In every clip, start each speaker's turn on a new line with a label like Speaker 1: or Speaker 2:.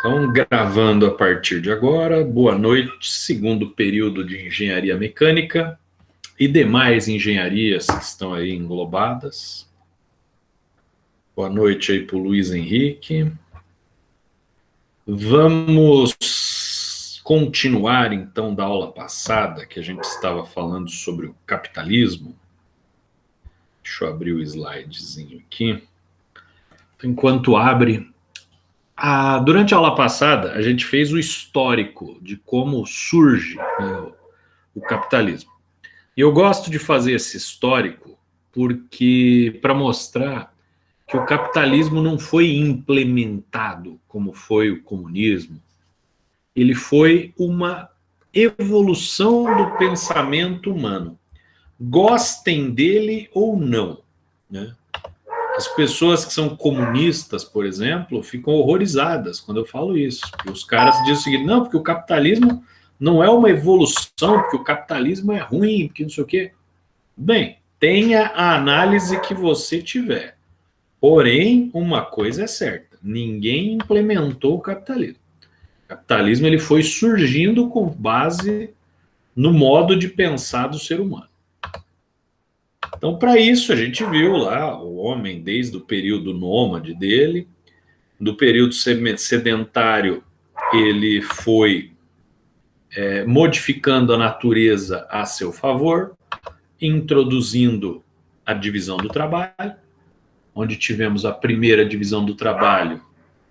Speaker 1: Então, gravando a partir de agora, boa noite, segundo período de engenharia mecânica e demais engenharias que estão aí englobadas. Boa noite aí para o Luiz Henrique. Vamos continuar então da aula passada, que a gente estava falando sobre o capitalismo. Deixa eu abrir o slidezinho aqui. Enquanto abre, durante a aula passada, a gente fez o histórico de como surge, né, o capitalismo. E eu gosto de fazer esse histórico porque para mostrar que o capitalismo não foi implementado como foi o comunismo, ele foi uma evolução do pensamento humano. Gostem dele ou não, né? As pessoas que são comunistas, por exemplo, ficam horrorizadas quando eu falo isso. Porque os caras dizem o seguinte: não, porque o capitalismo não é uma evolução, porque o capitalismo é ruim, porque não sei o quê. Bem, tenha a análise que você tiver. Porém, uma coisa é certa: ninguém implementou o capitalismo. O capitalismo ele foi surgindo com base no modo de pensar do ser humano. Então, para isso, a gente viu lá o homem desde o período nômade dele, do período sedentário, ele foi modificando a natureza a seu favor, introduzindo a divisão do trabalho, onde tivemos a primeira divisão do trabalho,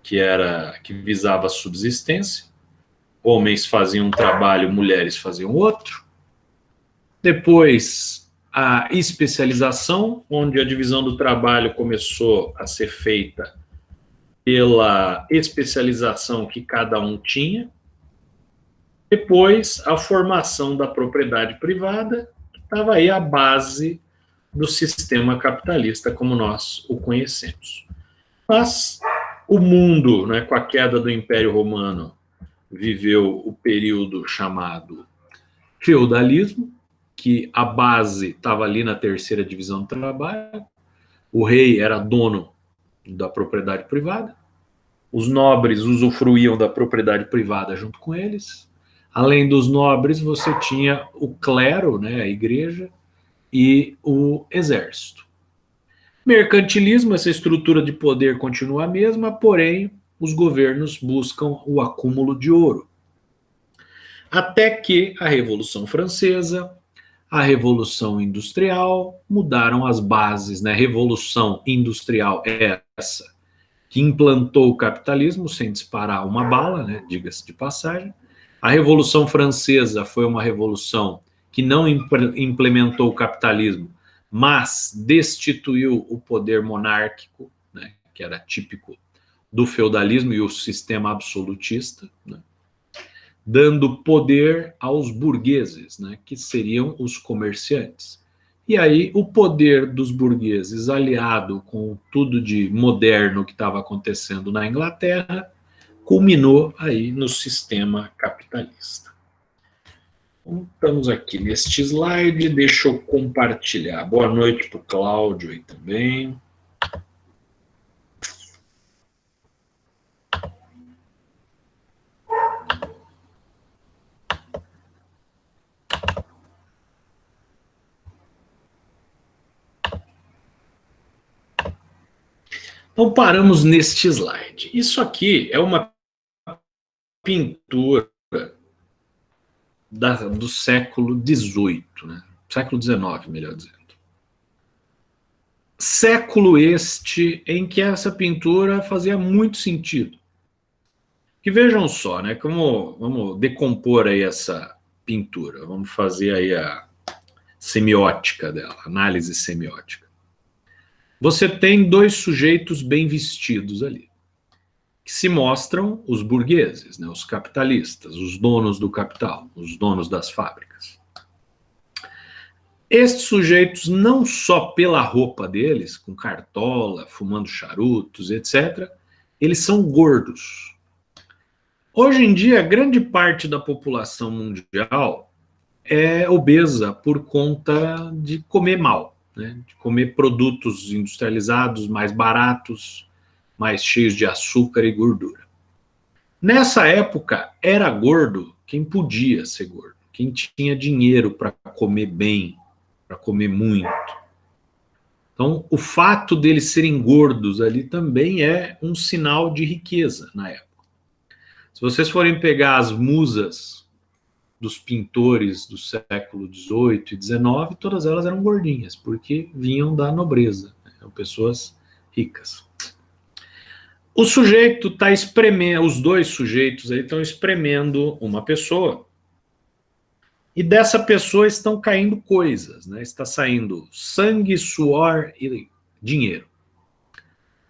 Speaker 1: que visava a subsistência. Homens faziam um trabalho, mulheres faziam outro. Depois, a especialização, onde a divisão do trabalho começou a ser feita pela especialização que cada um tinha. Depois, a formação da propriedade privada, que estava aí a base do sistema capitalista como nós o conhecemos. Mas o mundo, né, com a queda do Império Romano, viveu o período chamado feudalismo, que a base estava ali na terceira divisão do trabalho. O rei era dono da propriedade privada, os nobres usufruíam da propriedade privada junto com eles. Além dos nobres, você tinha o clero, né, a igreja, e o exército. Mercantilismo, essa estrutura de poder continua a mesma, porém os governos buscam o acúmulo de ouro. Até que a Revolução Francesa, a Revolução Industrial mudaram as bases, né? A Revolução Industrial é essa que implantou o capitalismo sem disparar uma bala, né? Diga-se de passagem. A Revolução Francesa foi uma revolução que não implementou o capitalismo, mas destituiu o poder monárquico, né? Que era típico do feudalismo e o sistema absolutista, né? Dando poder aos burgueses, né, que seriam os comerciantes. E aí o poder dos burgueses, aliado com tudo de moderno que estava acontecendo na Inglaterra, culminou aí no sistema capitalista. Então, estamos aqui neste slide, deixa eu compartilhar. Boa noite para o Cláudio aí também. Então, paramos neste slide. Isso aqui é uma pintura do século XVIII, né? Século XIX, melhor dizendo. Século este em que essa pintura fazia muito sentido. Que vejam só, né? Vamos decompor aí essa pintura. Vamos fazer aí a semiótica dela, análise semiótica. Você tem dois sujeitos bem vestidos ali, que se mostram os burgueses, né, os capitalistas, os donos do capital, os donos das fábricas. Estes sujeitos, não só pela roupa deles, com cartola, fumando charutos, etc., eles são gordos. Hoje em dia, grande parte da população mundial é obesa por conta de comer mal, né, de comer produtos industrializados mais baratos, mais cheios de açúcar e gordura. Nessa época, era gordo quem podia ser gordo, quem tinha dinheiro para comer bem, para comer muito. Então, o fato deles serem gordos ali também é um sinal de riqueza na época. Se vocês forem pegar as musas dos pintores do século XVIII e XIX, todas elas eram gordinhas, porque vinham da nobreza, eram pessoas ricas. O sujeito está espremendo, os dois sujeitos aí estão espremendo uma pessoa, e dessa pessoa estão caindo coisas, né? Está saindo sangue, suor e dinheiro.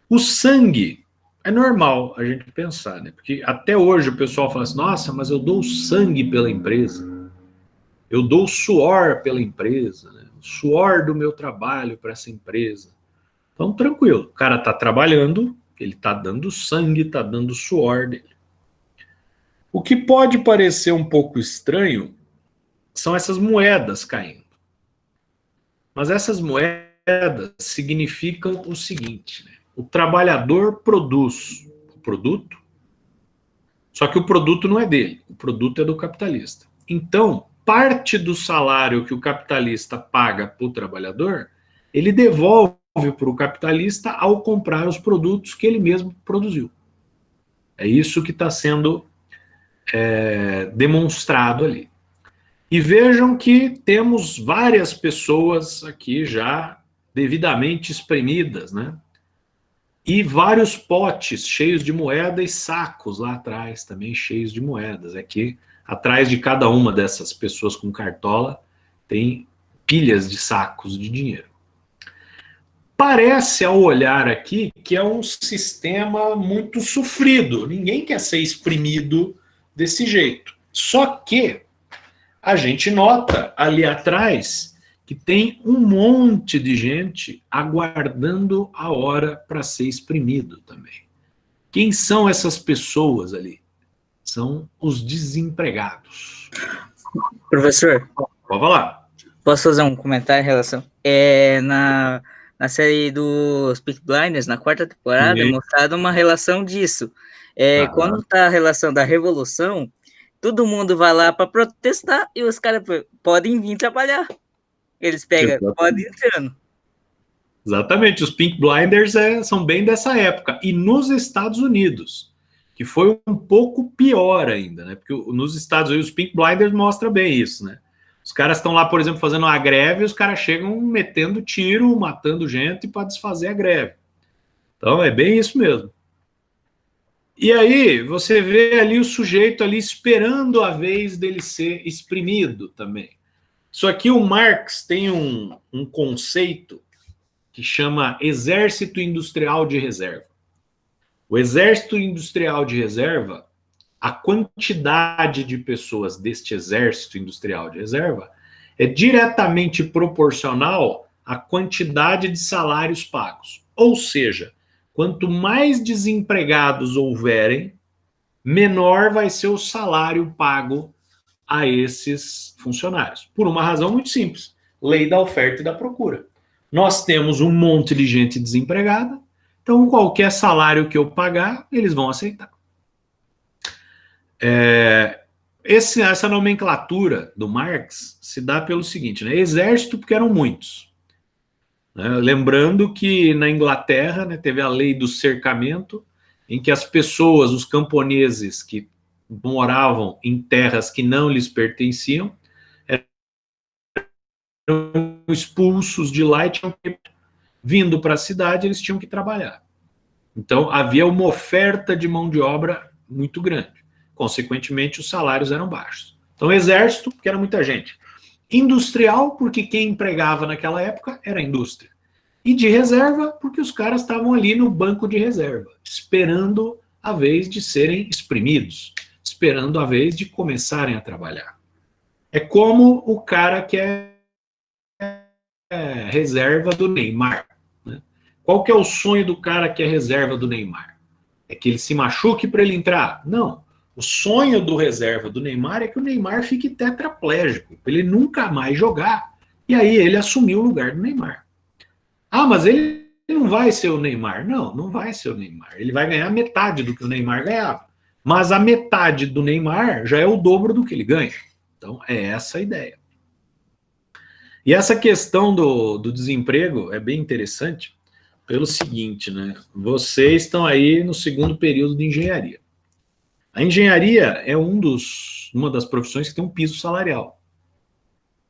Speaker 1: O sangue é normal a gente pensar, né? Porque até hoje o pessoal fala assim, nossa, mas eu dou sangue pela empresa, eu dou suor pela empresa, né? O suor do meu trabalho para essa empresa. Então, tranquilo, o cara está trabalhando, ele está dando sangue, está dando suor dele. O que pode parecer um pouco estranho são essas moedas caindo. Mas essas moedas significam o seguinte, né? O trabalhador produz o produto, só que o produto não é dele, o produto é do capitalista. Então, parte do salário que o capitalista paga para o trabalhador, ele devolve para o capitalista ao comprar os produtos que ele mesmo produziu. É isso que está sendo demonstrado ali. E vejam que temos várias pessoas aqui já devidamente espremidas, né? E vários potes cheios de moeda e sacos lá atrás também cheios de moedas. Aqui, atrás de cada uma dessas pessoas com cartola, tem pilhas de sacos de dinheiro. Parece, ao olhar aqui, que é um sistema muito sofrido. Ninguém quer ser exprimido desse jeito. Só que a gente nota ali atrás que tem um monte de gente aguardando a hora para ser exprimido também. Quem são essas pessoas ali? São os desempregados.
Speaker 2: Professor,
Speaker 1: pode falar.
Speaker 2: Posso fazer um comentário em relação? Na série dos Peaky Blinders, na 4ª temporada, é mostrado uma relação disso. Quando tá a relação da revolução, todo mundo vai lá para protestar e os caras podem vir trabalhar. Eles pegam, podem ir entrando.
Speaker 1: Exatamente, os Peaky Blinders são bem dessa época. E nos Estados Unidos, que foi um pouco pior ainda, né? Porque nos Estados Unidos, os Peaky Blinders mostra bem isso, né? Os caras estão lá, por exemplo, fazendo uma greve e os caras chegam metendo tiro, matando gente para desfazer a greve. Então, é bem isso mesmo. E aí, você vê ali o sujeito ali esperando a vez dele ser exprimido também. Isso aqui, o Marx tem um conceito que chama Exército Industrial de Reserva. O Exército Industrial de Reserva, a quantidade de pessoas deste Exército Industrial de Reserva é diretamente proporcional à quantidade de salários pagos. Ou seja, quanto mais desempregados houverem, menor vai ser o salário pago a esses funcionários. Por uma razão muito simples: lei da oferta e da procura. Nós temos um monte de gente desempregada, então qualquer salário que eu pagar, eles vão aceitar. Essa nomenclatura do Marx se dá pelo seguinte, né? Exército, porque eram muitos. Né? Lembrando que na Inglaterra, né, teve a lei do cercamento, em que as pessoas, os camponeses que moravam em terras que não lhes pertenciam, eram expulsos de lá e tinham que, vindo para a cidade, eles tinham que trabalhar. Então, havia uma oferta de mão de obra muito grande. Consequentemente, os salários eram baixos. Então, exército, porque era muita gente. Industrial, porque quem empregava naquela época era a indústria. E de reserva, porque os caras estavam ali no banco de reserva, esperando a vez de serem exprimidos, esperando a vez de começarem a trabalhar. É como o cara que é reserva do Neymar. Né? Qual que é o sonho do cara que é reserva do Neymar? É que ele se machuque para ele entrar? Não. O sonho do reserva do Neymar é que o Neymar fique tetraplégico, para ele nunca mais jogar. E aí ele assumiu o lugar do Neymar. Ah, mas ele não vai ser o Neymar. Não, não vai ser o Neymar. Ele vai ganhar metade do que o Neymar ganhava. Mas a metade do Neymar já é o dobro do que ele ganha. Então, é essa a ideia. E essa questão do desemprego é bem interessante pelo seguinte, né? Vocês estão aí no segundo período de engenharia. A engenharia é uma das profissões que tem um piso salarial.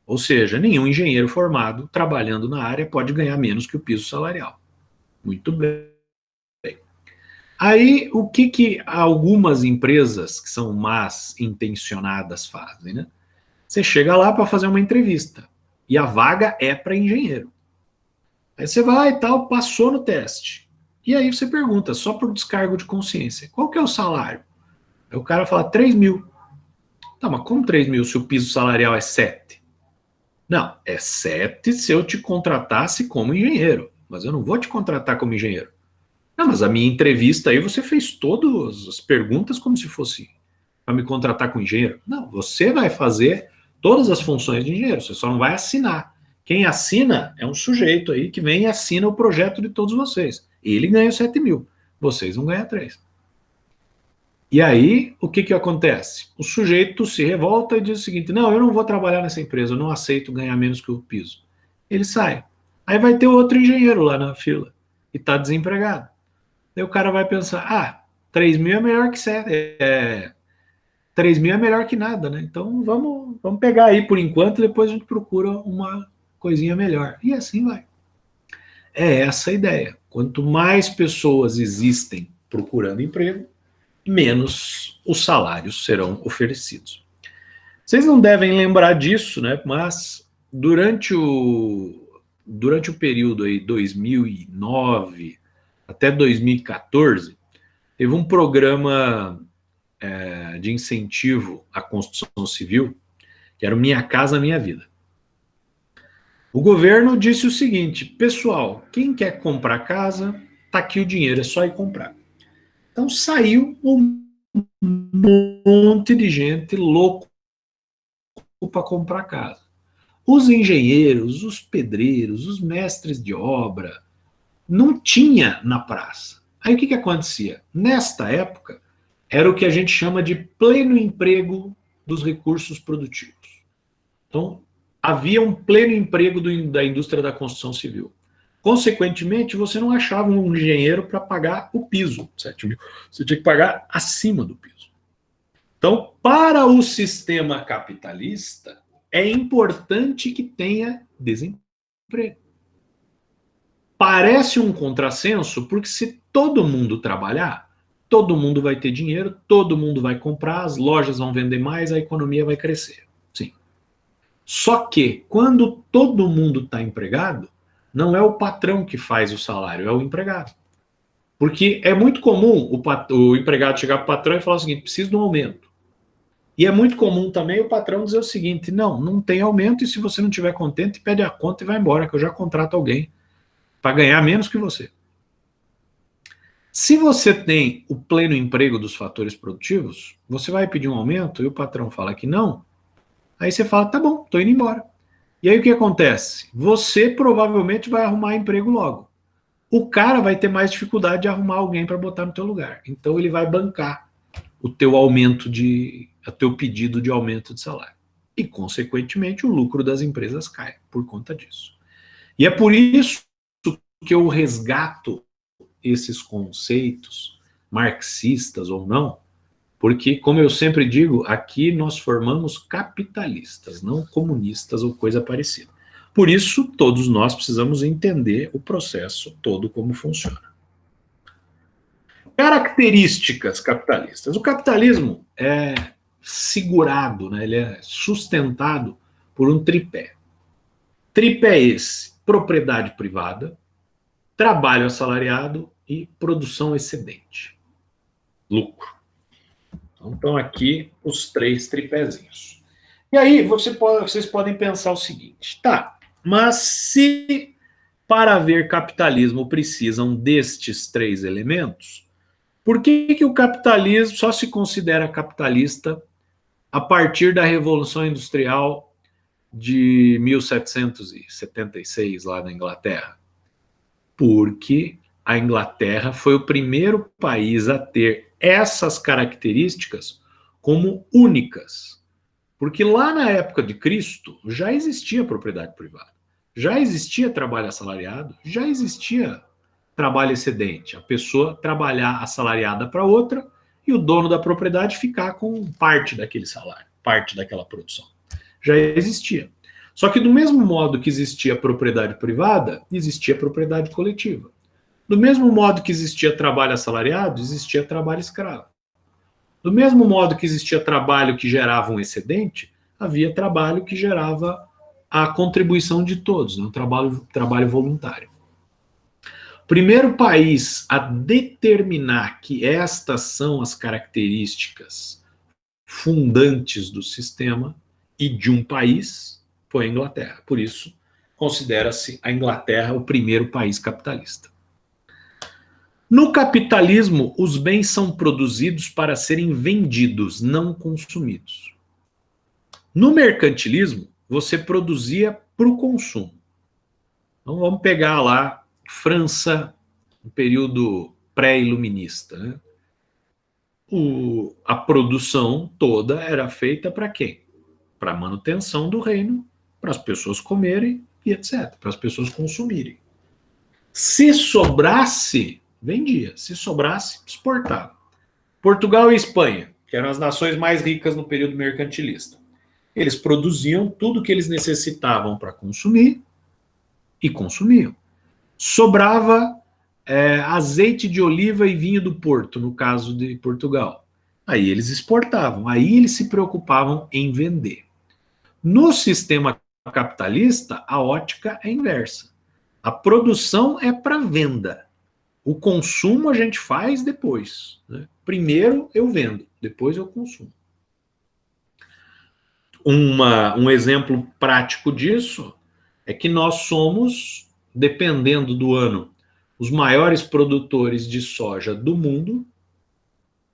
Speaker 1: Ou seja, nenhum engenheiro formado trabalhando na área pode ganhar menos que o piso salarial. Muito bem. Aí, o que algumas empresas que são más intencionadas fazem, né? Você chega lá para fazer uma entrevista e a vaga é para engenheiro. Aí você vai e tal, passou no teste. E aí você pergunta, só por descargo de consciência, qual que é o salário? Aí o cara fala 3 mil. Tá, mas como 3 mil se o piso salarial é 7? Não, é 7 se eu te contratasse como engenheiro, mas eu não vou te contratar como engenheiro. Não, mas a minha entrevista aí você fez todas as perguntas como se fosse para me contratar como engenheiro. Não, você vai fazer todas as funções de engenheiro, você só não vai assinar. Quem assina é um sujeito aí que vem e assina o projeto de todos vocês. Ele ganha 7 mil, vocês vão ganhar 3. E aí, o que acontece? O sujeito se revolta e diz o seguinte, não, eu não vou trabalhar nessa empresa, eu não aceito ganhar menos que o piso. Ele sai. Aí vai ter outro engenheiro lá na fila e está desempregado. Aí o cara vai pensar, 3 mil é melhor que 7, 3 mil é melhor que nada, né? Então vamos pegar aí por enquanto, depois a gente procura uma coisinha melhor. E assim vai. É essa a ideia. Quanto mais pessoas existem procurando emprego, menos os salários serão oferecidos. Vocês não devem lembrar disso, né? Mas durante o período aí 2009 até 2014, teve um programa de incentivo à construção civil, que era o Minha Casa Minha Vida. O governo disse o seguinte, pessoal, quem quer comprar casa, tá aqui o dinheiro, é só ir comprar. Então saiu um monte de gente louco para comprar casa. Os engenheiros, os pedreiros, os mestres de obra, não tinha na praça. Aí o que acontecia? Nesta época, era o que a gente chama de pleno emprego dos recursos produtivos. Então, havia um pleno emprego da indústria da construção civil. Consequentemente, você não achava um engenheiro para pagar o piso, 7 mil. Você tinha que pagar acima do piso. Então, para o sistema capitalista, é importante que tenha desemprego. Parece um contrassenso, porque se todo mundo trabalhar, todo mundo vai ter dinheiro, todo mundo vai comprar, as lojas vão vender mais, a economia vai crescer. Sim. Só que, quando todo mundo está empregado, não é o patrão que faz o salário, é o empregado. Porque é muito comum o empregado chegar para o patrão e falar o seguinte, preciso de um aumento. E é muito comum também o patrão dizer o seguinte, não tem aumento e se você não estiver contente, pede a conta e vai embora, que eu já contrato alguém para ganhar menos que você. Se você tem o pleno emprego dos fatores produtivos, você vai pedir um aumento e o patrão fala que não, aí você fala, tá bom, tô indo embora. E aí o que acontece? Você provavelmente vai arrumar emprego logo. O cara vai ter mais dificuldade de arrumar alguém para botar no teu lugar. Então ele vai bancar o teu teu pedido de aumento de salário. E, consequentemente, o lucro das empresas cai por conta disso. E é por isso que eu resgato esses conceitos, marxistas ou não, porque, como eu sempre digo, aqui nós formamos capitalistas, não comunistas ou coisa parecida. Por isso, todos nós precisamos entender o processo todo como funciona. Características capitalistas. O capitalismo é segurado, né? Ele é sustentado por um tripé. Tripé esse: propriedade privada, trabalho assalariado e produção excedente. Lucro. Então estão aqui os 3 tripézinhos. E aí vocês podem pensar o seguinte, tá, mas se para haver capitalismo precisam destes 3 elementos, por que o capitalismo só se considera capitalista a partir da Revolução Industrial de 1776, lá na Inglaterra? Porque a Inglaterra foi o primeiro país a ter essas características como únicas. Porque lá na época de Cristo já existia propriedade privada, já existia trabalho assalariado, já existia trabalho excedente. A pessoa trabalhar assalariada para outra e o dono da propriedade ficar com parte daquele salário, parte daquela produção. Já existia. Só que do mesmo modo que existia propriedade privada, existia propriedade coletiva. Do mesmo modo que existia trabalho assalariado, existia trabalho escravo. Do mesmo modo que existia trabalho que gerava um excedente, havia trabalho que gerava a contribuição de todos, né? Um trabalho voluntário. O primeiro país a determinar que estas são as características fundantes do sistema e de um país foi a Inglaterra. Por isso, considera-se a Inglaterra o primeiro país capitalista. No capitalismo, os bens são produzidos para serem vendidos, não consumidos. No mercantilismo, você produzia para o consumo. Então vamos pegar lá França, no período pré-iluminista, né? A produção toda era feita para quem? Para a manutenção do reino, para as pessoas comerem e etc., para as pessoas consumirem. Se sobrasse, vendia. Se sobrasse, exportava. Portugal e Espanha, que eram as nações mais ricas no período mercantilista, eles produziam tudo que eles necessitavam para consumir e consumiam. Sobrava azeite de oliva e vinho do Porto, no caso de Portugal. Aí eles exportavam, aí eles se preocupavam em vender. No sistema capitalista, a ótica é inversa. A produção é para venda. O consumo a gente faz depois, né? Primeiro eu vendo, depois eu consumo. Um exemplo prático disso é que nós somos, dependendo do ano, os maiores produtores de soja do mundo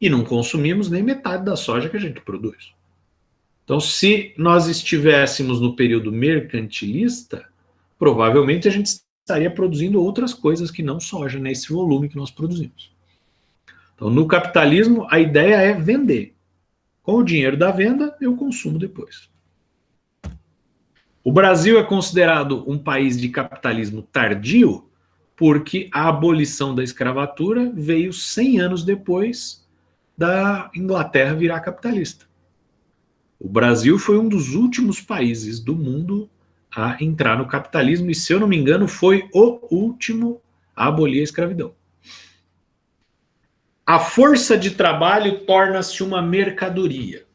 Speaker 1: e não consumimos nem metade da soja que a gente produz. Então, se nós estivéssemos no período mercantilista, provavelmente a gente estaria produzindo outras coisas que não soja, nesse volume que nós produzimos. Então, no capitalismo, a ideia é vender. Com o dinheiro da venda, eu consumo depois. O Brasil é considerado um país de capitalismo tardio porque a abolição da escravatura veio 100 anos depois da Inglaterra virar capitalista. O Brasil foi um dos últimos países do mundo a entrar no capitalismo e, se eu não me engano, foi o último a abolir a escravidão. A força de trabalho torna-se uma mercadoria.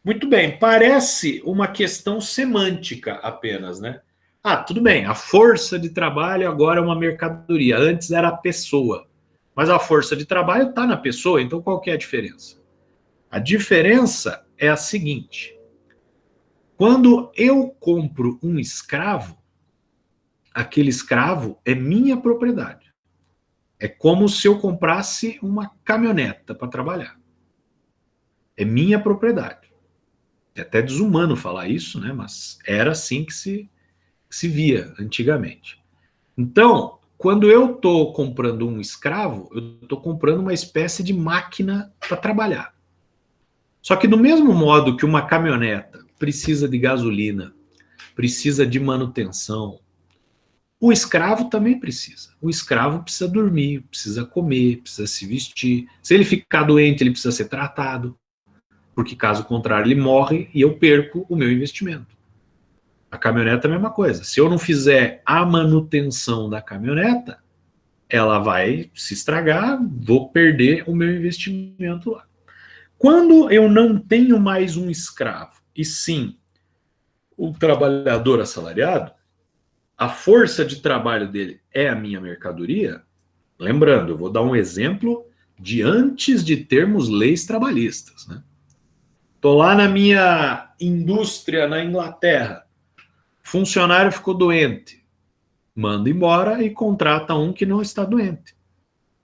Speaker 1: Muito bem, parece uma questão semântica apenas, né? Ah, tudo bem, a força de trabalho agora é uma mercadoria, antes era a pessoa. Mas a força de trabalho está na pessoa, então qual que é a diferença? A diferença é a seguinte: quando eu compro um escravo, aquele escravo é minha propriedade. É como se eu comprasse uma caminhoneta para trabalhar. É minha propriedade. É até desumano falar isso, né? Mas era assim que se via antigamente. Então, quando eu estou comprando um escravo, eu estou comprando uma espécie de máquina para trabalhar. Só que do mesmo modo que uma caminhoneta precisa de gasolina, precisa de manutenção, o escravo também precisa. O escravo precisa dormir, precisa comer, precisa se vestir. Se ele ficar doente, ele precisa ser tratado, porque caso contrário ele morre e eu perco o meu investimento. A caminhoneta é a mesma coisa. Se eu não fizer a manutenção da caminhoneta, ela vai se estragar, vou perder o meu investimento lá. Quando eu não tenho mais um escravo, e sim o trabalhador assalariado, a força de trabalho dele é a minha mercadoria. Lembrando, eu vou dar um exemplo de antes de termos leis trabalhistas, né? Estou lá na minha indústria na Inglaterra, funcionário ficou doente, manda embora e contrata um que não está doente.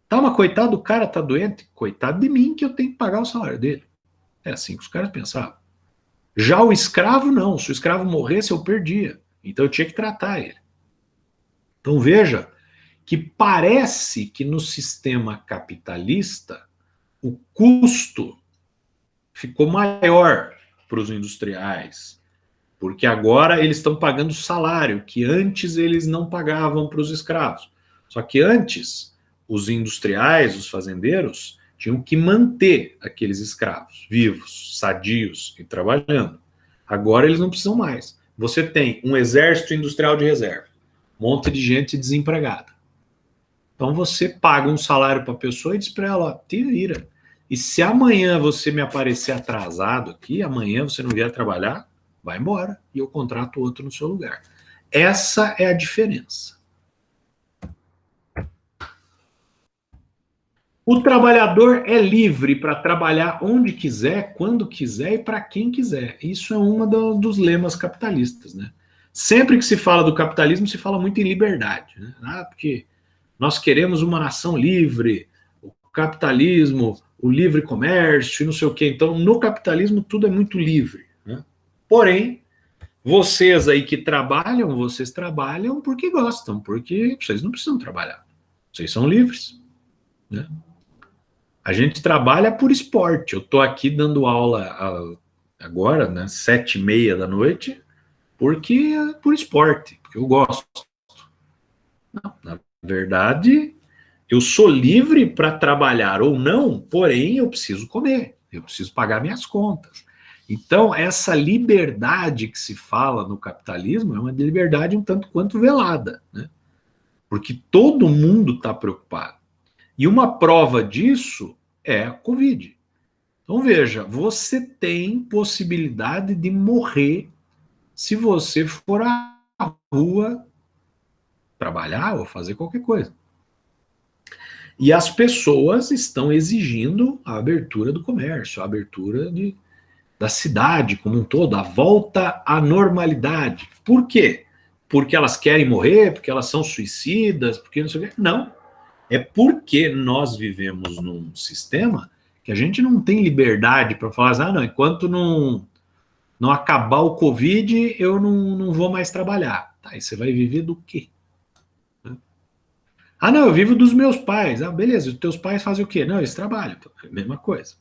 Speaker 1: Tá, mas coitado do cara, tá doente, coitado de mim que eu tenho que pagar o salário dele. É assim que os caras pensavam. Já o escravo não, se o escravo morresse eu perdia, então eu tinha que tratar ele. Então veja que parece que no sistema capitalista o custo ficou maior para os industriais, porque agora eles estão pagando salário que antes eles não pagavam para os escravos. Só que antes, os industriais, os fazendeiros, tinham que manter aqueles escravos vivos, sadios e trabalhando. Agora eles não precisam mais. Você tem um exército industrial de reserva, um monte de gente desempregada. Então você paga um salário para a pessoa e diz para ela, ó, te vira. E se amanhã você me aparecer atrasado aqui, amanhã você não vier trabalhar, vai embora e eu contrato outro no seu lugar. Essa é a diferença. O trabalhador é livre para trabalhar onde quiser, quando quiser e para quem quiser. Isso é um dos lemas capitalistas, né? Sempre que se fala do capitalismo, se fala muito em liberdade, né? Porque nós queremos uma nação livre, o capitalismo, o livre comércio e não sei o quê. Então, no capitalismo, tudo é muito livre, né? Porém, vocês aí que trabalham, vocês trabalham porque gostam, porque vocês não precisam trabalhar. Vocês são livres, né? A gente trabalha por esporte. Eu estou aqui dando aula agora, né, 7h30 da noite, porque é por esporte, porque eu gosto. Não, na verdade, eu sou livre para trabalhar ou não, porém eu preciso comer, eu preciso pagar minhas contas. Então, essa liberdade que se fala no capitalismo é uma liberdade um tanto quanto velada, né? Porque todo mundo está preocupado. E uma prova disso é a Covid. Então, veja, você tem possibilidade de morrer se você for à rua trabalhar ou fazer qualquer coisa. E as pessoas estão exigindo a abertura do comércio, a abertura da cidade como um todo, a volta à normalidade. Por quê? Porque elas querem morrer, porque elas são suicidas, porque não sei o quê. Não. É porque nós vivemos num sistema que a gente não tem liberdade para falar assim, não, enquanto não acabar o Covid, eu não vou mais trabalhar. Tá, e você vai viver do quê? Não, eu vivo dos meus pais. Beleza, os teus pais fazem o quê? Não, eles trabalham. Então, é a mesma coisa.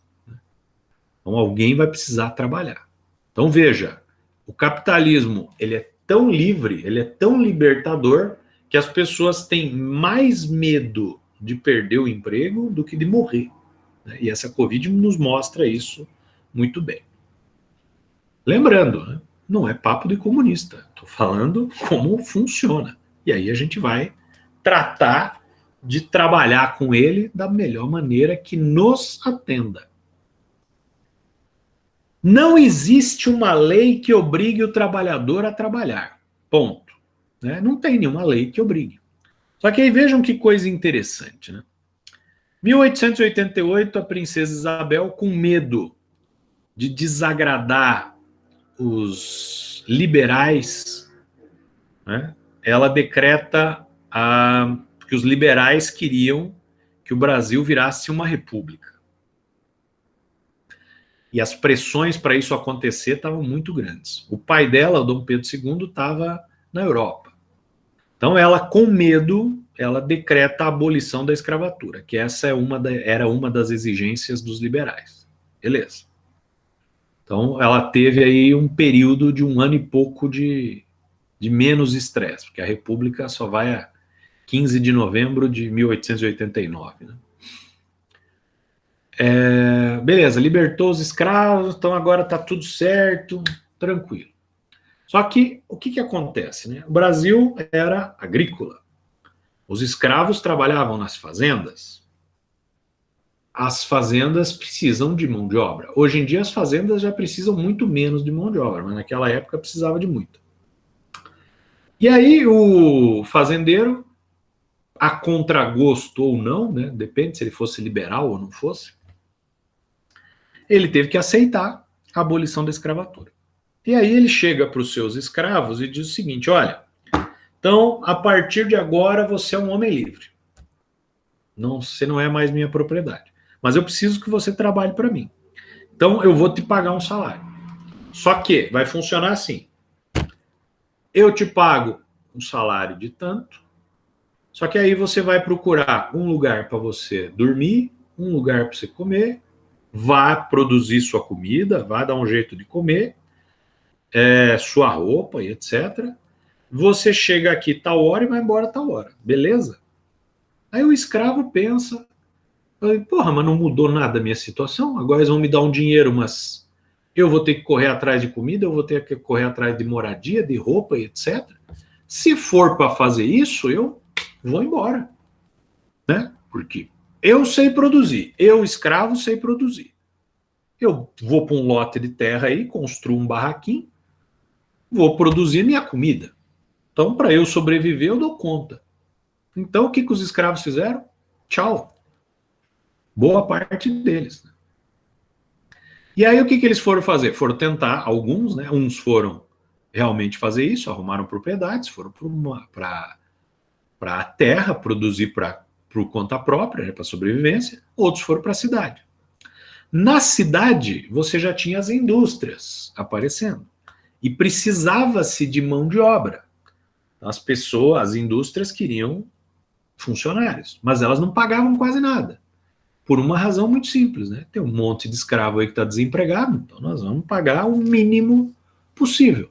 Speaker 1: Então alguém vai precisar trabalhar. Então veja, o capitalismo, ele é tão livre, ele é tão libertador, que as pessoas têm mais medo de perder o emprego do que de morrer. E essa Covid nos mostra isso muito bem. Lembrando, né, não é papo de comunista, estou falando como funciona. E aí a gente vai tratar de trabalhar com ele da melhor maneira que nos atenda. Não existe uma lei que obrigue o trabalhador a trabalhar. Ponto. Né? Não tem nenhuma lei que obrigue. Só que aí vejam que coisa interessante, né? 1888, a princesa Isabel, com medo de desagradar os liberais, né, ela decreta que os liberais queriam que o Brasil virasse uma república. E as pressões para isso acontecer estavam muito grandes. O pai dela, o Dom Pedro II, estava na Europa. Então ela, com medo, ela decreta a abolição da escravatura, que essa era uma das exigências dos liberais. Beleza. Então ela teve aí um período de 1 ano e pouco de menos estresse, porque a República só vai a 15 de novembro de 1889. Né? Beleza, libertou os escravos, então agora está tudo certo, tranquilo. Só que o que acontece? Né? O Brasil era agrícola. Os escravos trabalhavam nas fazendas. As fazendas precisam de mão de obra. Hoje em dia as fazendas já precisam muito menos de mão de obra, mas naquela época precisava de muito. E aí o fazendeiro, a contragosto ou não, né, depende se ele fosse liberal ou não fosse, ele teve que aceitar a abolição da escravatura. E aí ele chega para os seus escravos e diz o seguinte, olha, então a partir de agora você é um homem livre. Você não é mais minha propriedade. Mas eu preciso que você trabalhe para mim. Então eu vou te pagar um salário. Só que vai funcionar assim. Eu te pago um salário de tanto, Só que aí você vai procurar um lugar para você dormir, um lugar para você comer, vá produzir sua comida, vá dar um jeito de comer, sua roupa e etc. Você chega aqui tal hora e vai embora tal hora, beleza? Aí o escravo pensa, porra, mas não mudou nada a minha situação, agora eles vão me dar um dinheiro, mas eu vou ter que correr atrás de comida, eu vou ter que correr atrás de moradia, de roupa e etc. Se for para fazer isso, eu vou embora, né? Porque eu sei produzir, eu, escravo, sei produzir. Eu vou para um lote de terra aí, construo um barraquinho, vou produzir minha comida. Então, para eu sobreviver, eu dou conta. Então, o que os escravos fizeram? Tchau. Boa parte deles. E aí, o que eles foram fazer? Foram tentar, alguns, né? Uns foram realmente fazer isso, arrumaram propriedades, foram para a terra, produzir por conta própria, né, para sobrevivência. Outros foram para a cidade. Na cidade, você já tinha as indústrias aparecendo. E precisava-se de mão de obra. As pessoas, as indústrias queriam funcionários, mas elas não pagavam quase nada. Por uma razão muito simples, né? Tem um monte de escravo aí que está desempregado, então nós vamos pagar o mínimo possível.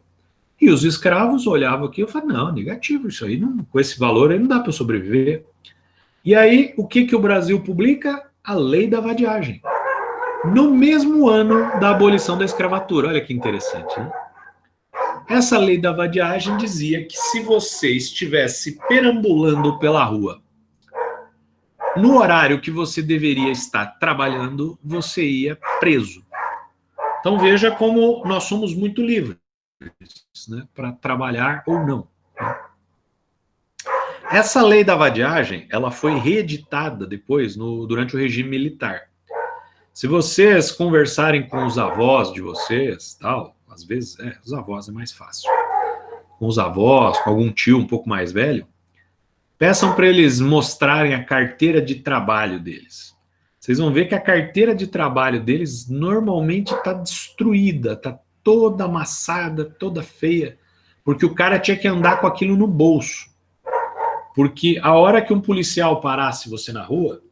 Speaker 1: E os escravos olhavam aqui e falavam, não, negativo, isso aí não, com esse valor aí não dá para sobreviver. E aí, o que o Brasil publica? A Lei da Vadiagem. No mesmo ano da abolição da escravatura. Olha que interessante, né? Essa lei da vadiagem dizia que se você estivesse perambulando pela rua no horário que você deveria estar trabalhando, você ia preso. Então veja como nós somos muito livres, né, para trabalhar ou não. Essa lei da vadiagem, ela foi reeditada depois durante o regime militar. Se vocês conversarem com os avós de vocês, tal, às vezes, os avós é mais fácil. Com os avós, com algum tio um pouco mais velho, peçam para eles mostrarem a carteira de trabalho deles. Vocês vão ver que a carteira de trabalho deles normalmente está destruída, está toda amassada, toda feia, porque o cara tinha que andar com aquilo no bolso. Porque a hora que um policial parasse você na rua,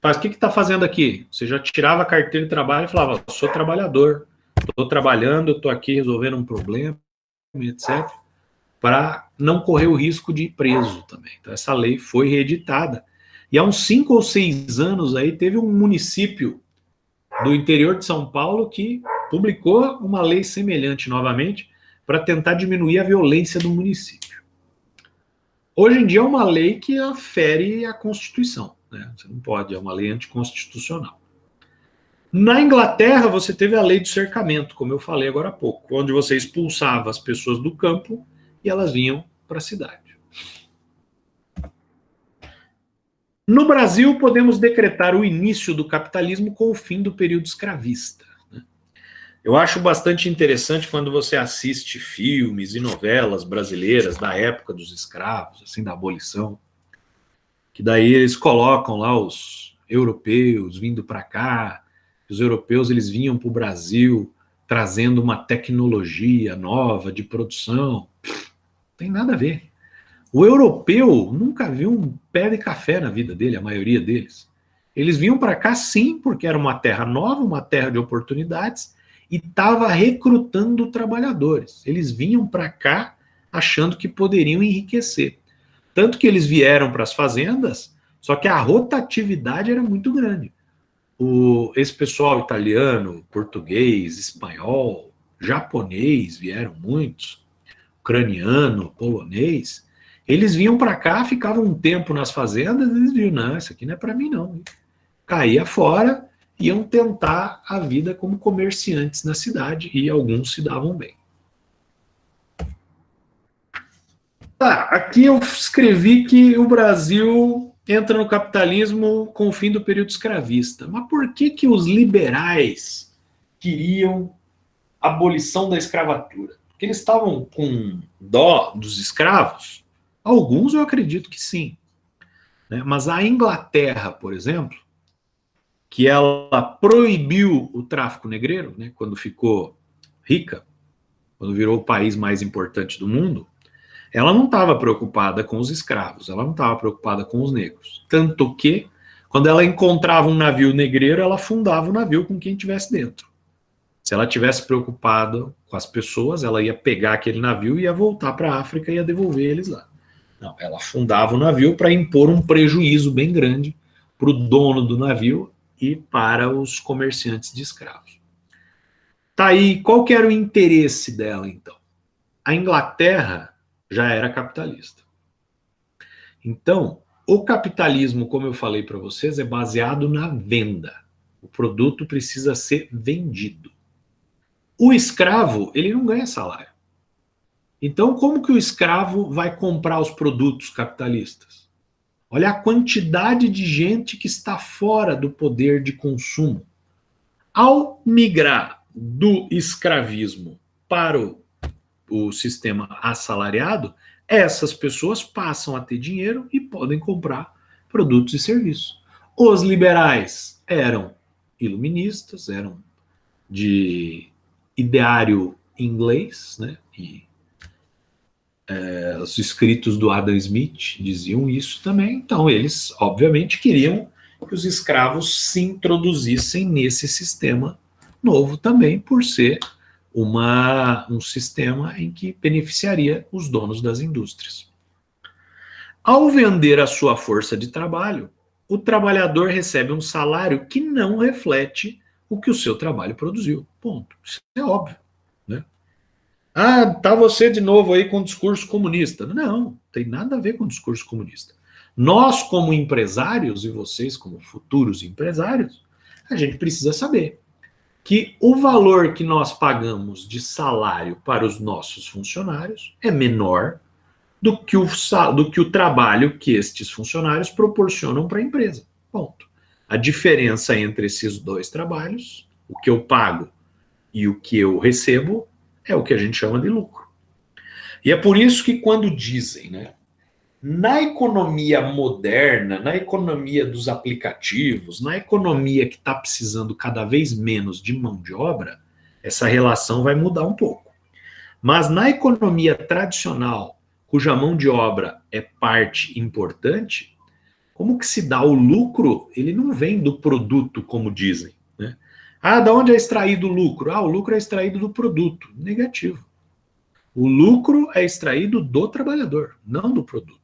Speaker 1: mas o que está fazendo aqui? Você já tirava a carteira de trabalho e falava, sou trabalhador, estou trabalhando, estou aqui resolvendo um problema, etc., para não correr o risco de ir preso também. Então essa lei foi reeditada. E há uns 5 ou 6 anos aí teve um município do interior de São Paulo que publicou uma lei semelhante novamente para tentar diminuir a violência do município. Hoje em dia é uma lei que afere a Constituição. Né? Você não pode, é uma lei anticonstitucional. Na Inglaterra, você teve a lei do cercamento, como eu falei agora há pouco, onde você expulsava as pessoas do campo e elas vinham para a cidade. No Brasil, podemos decretar o início do capitalismo com o fim do período escravista. Né? Eu acho bastante interessante quando você assiste filmes e novelas brasileiras da época dos escravos, assim, da abolição, que daí eles colocam lá os europeus vindo para cá, os europeus eles vinham para o Brasil trazendo uma tecnologia nova de produção. Não tem nada a ver. O europeu nunca viu um pé de café na vida dele, a maioria deles. Eles vinham para cá sim, porque era uma terra nova, uma terra de oportunidades, e estava recrutando trabalhadores. Eles vinham para cá achando que poderiam enriquecer. Tanto que eles vieram para as fazendas, só que a rotatividade era muito grande. Esse pessoal italiano, português, espanhol, japonês, vieram muitos, ucraniano, polonês, eles vinham para cá, ficavam um tempo nas fazendas, e eles viram, não, isso aqui não é para mim não. Caía fora, iam tentar a vida como comerciantes na cidade, e alguns se davam bem. Tá, aqui eu escrevi que o Brasil entra no capitalismo com o fim do período escravista. Mas por que os liberais queriam a abolição da escravatura? Porque eles estavam com dó dos escravos? Alguns eu acredito que sim. Né? Mas a Inglaterra, por exemplo, que ela proibiu o tráfico negreiro, né, quando ficou rica, quando virou o país mais importante do mundo, ela não estava preocupada com os escravos, ela não estava preocupada com os negros. Tanto que, quando ela encontrava um navio negreiro, ela afundava o navio com quem estivesse dentro. Se ela tivesse preocupada com as pessoas, ela ia pegar aquele navio e ia voltar para a África e ia devolver eles lá. Não, ela afundava o navio para impor um prejuízo bem grande para o dono do navio e para os comerciantes de escravos. Tá aí, qual que era o interesse dela, então? A Inglaterra já era capitalista. Então, o capitalismo, como eu falei para vocês, é baseado na venda. O produto precisa ser vendido. O escravo, ele não ganha salário. Então, como que o escravo vai comprar os produtos capitalistas? Olha a quantidade de gente que está fora do poder de consumo. Ao migrar do escravismo para o sistema assalariado, essas pessoas passam a ter dinheiro e podem comprar produtos e serviços. Os liberais eram iluministas, eram de ideário inglês, né? E os escritos do Adam Smith diziam isso também. Então, eles, obviamente, queriam que os escravos se introduzissem nesse sistema novo também, por ser um sistema em que beneficiaria os donos das indústrias. Ao vender a sua força de trabalho, o trabalhador recebe um salário que não reflete o que o seu trabalho produziu. Ponto. Isso é óbvio, né? Ah, tá você de novo aí com o discurso comunista. Não, tem nada a ver com o discurso comunista. Nós, como empresários, e vocês, como futuros empresários, a gente precisa saber que o valor que nós pagamos de salário para os nossos funcionários é menor do que o trabalho que estes funcionários proporcionam para a empresa. Ponto. A diferença entre esses dois trabalhos, o que eu pago e o que eu recebo, é o que a gente chama de lucro. E é por isso que quando dizem, né, na economia moderna, na economia dos aplicativos, na economia que está precisando cada vez menos de mão de obra, essa relação vai mudar um pouco. Mas na economia tradicional, cuja mão de obra é parte importante, como que se dá o lucro? Ele não vem do produto, como dizem, né? Ah, da onde é extraído o lucro? Ah, o lucro é extraído do produto. Negativo. O lucro é extraído do trabalhador, não do produto.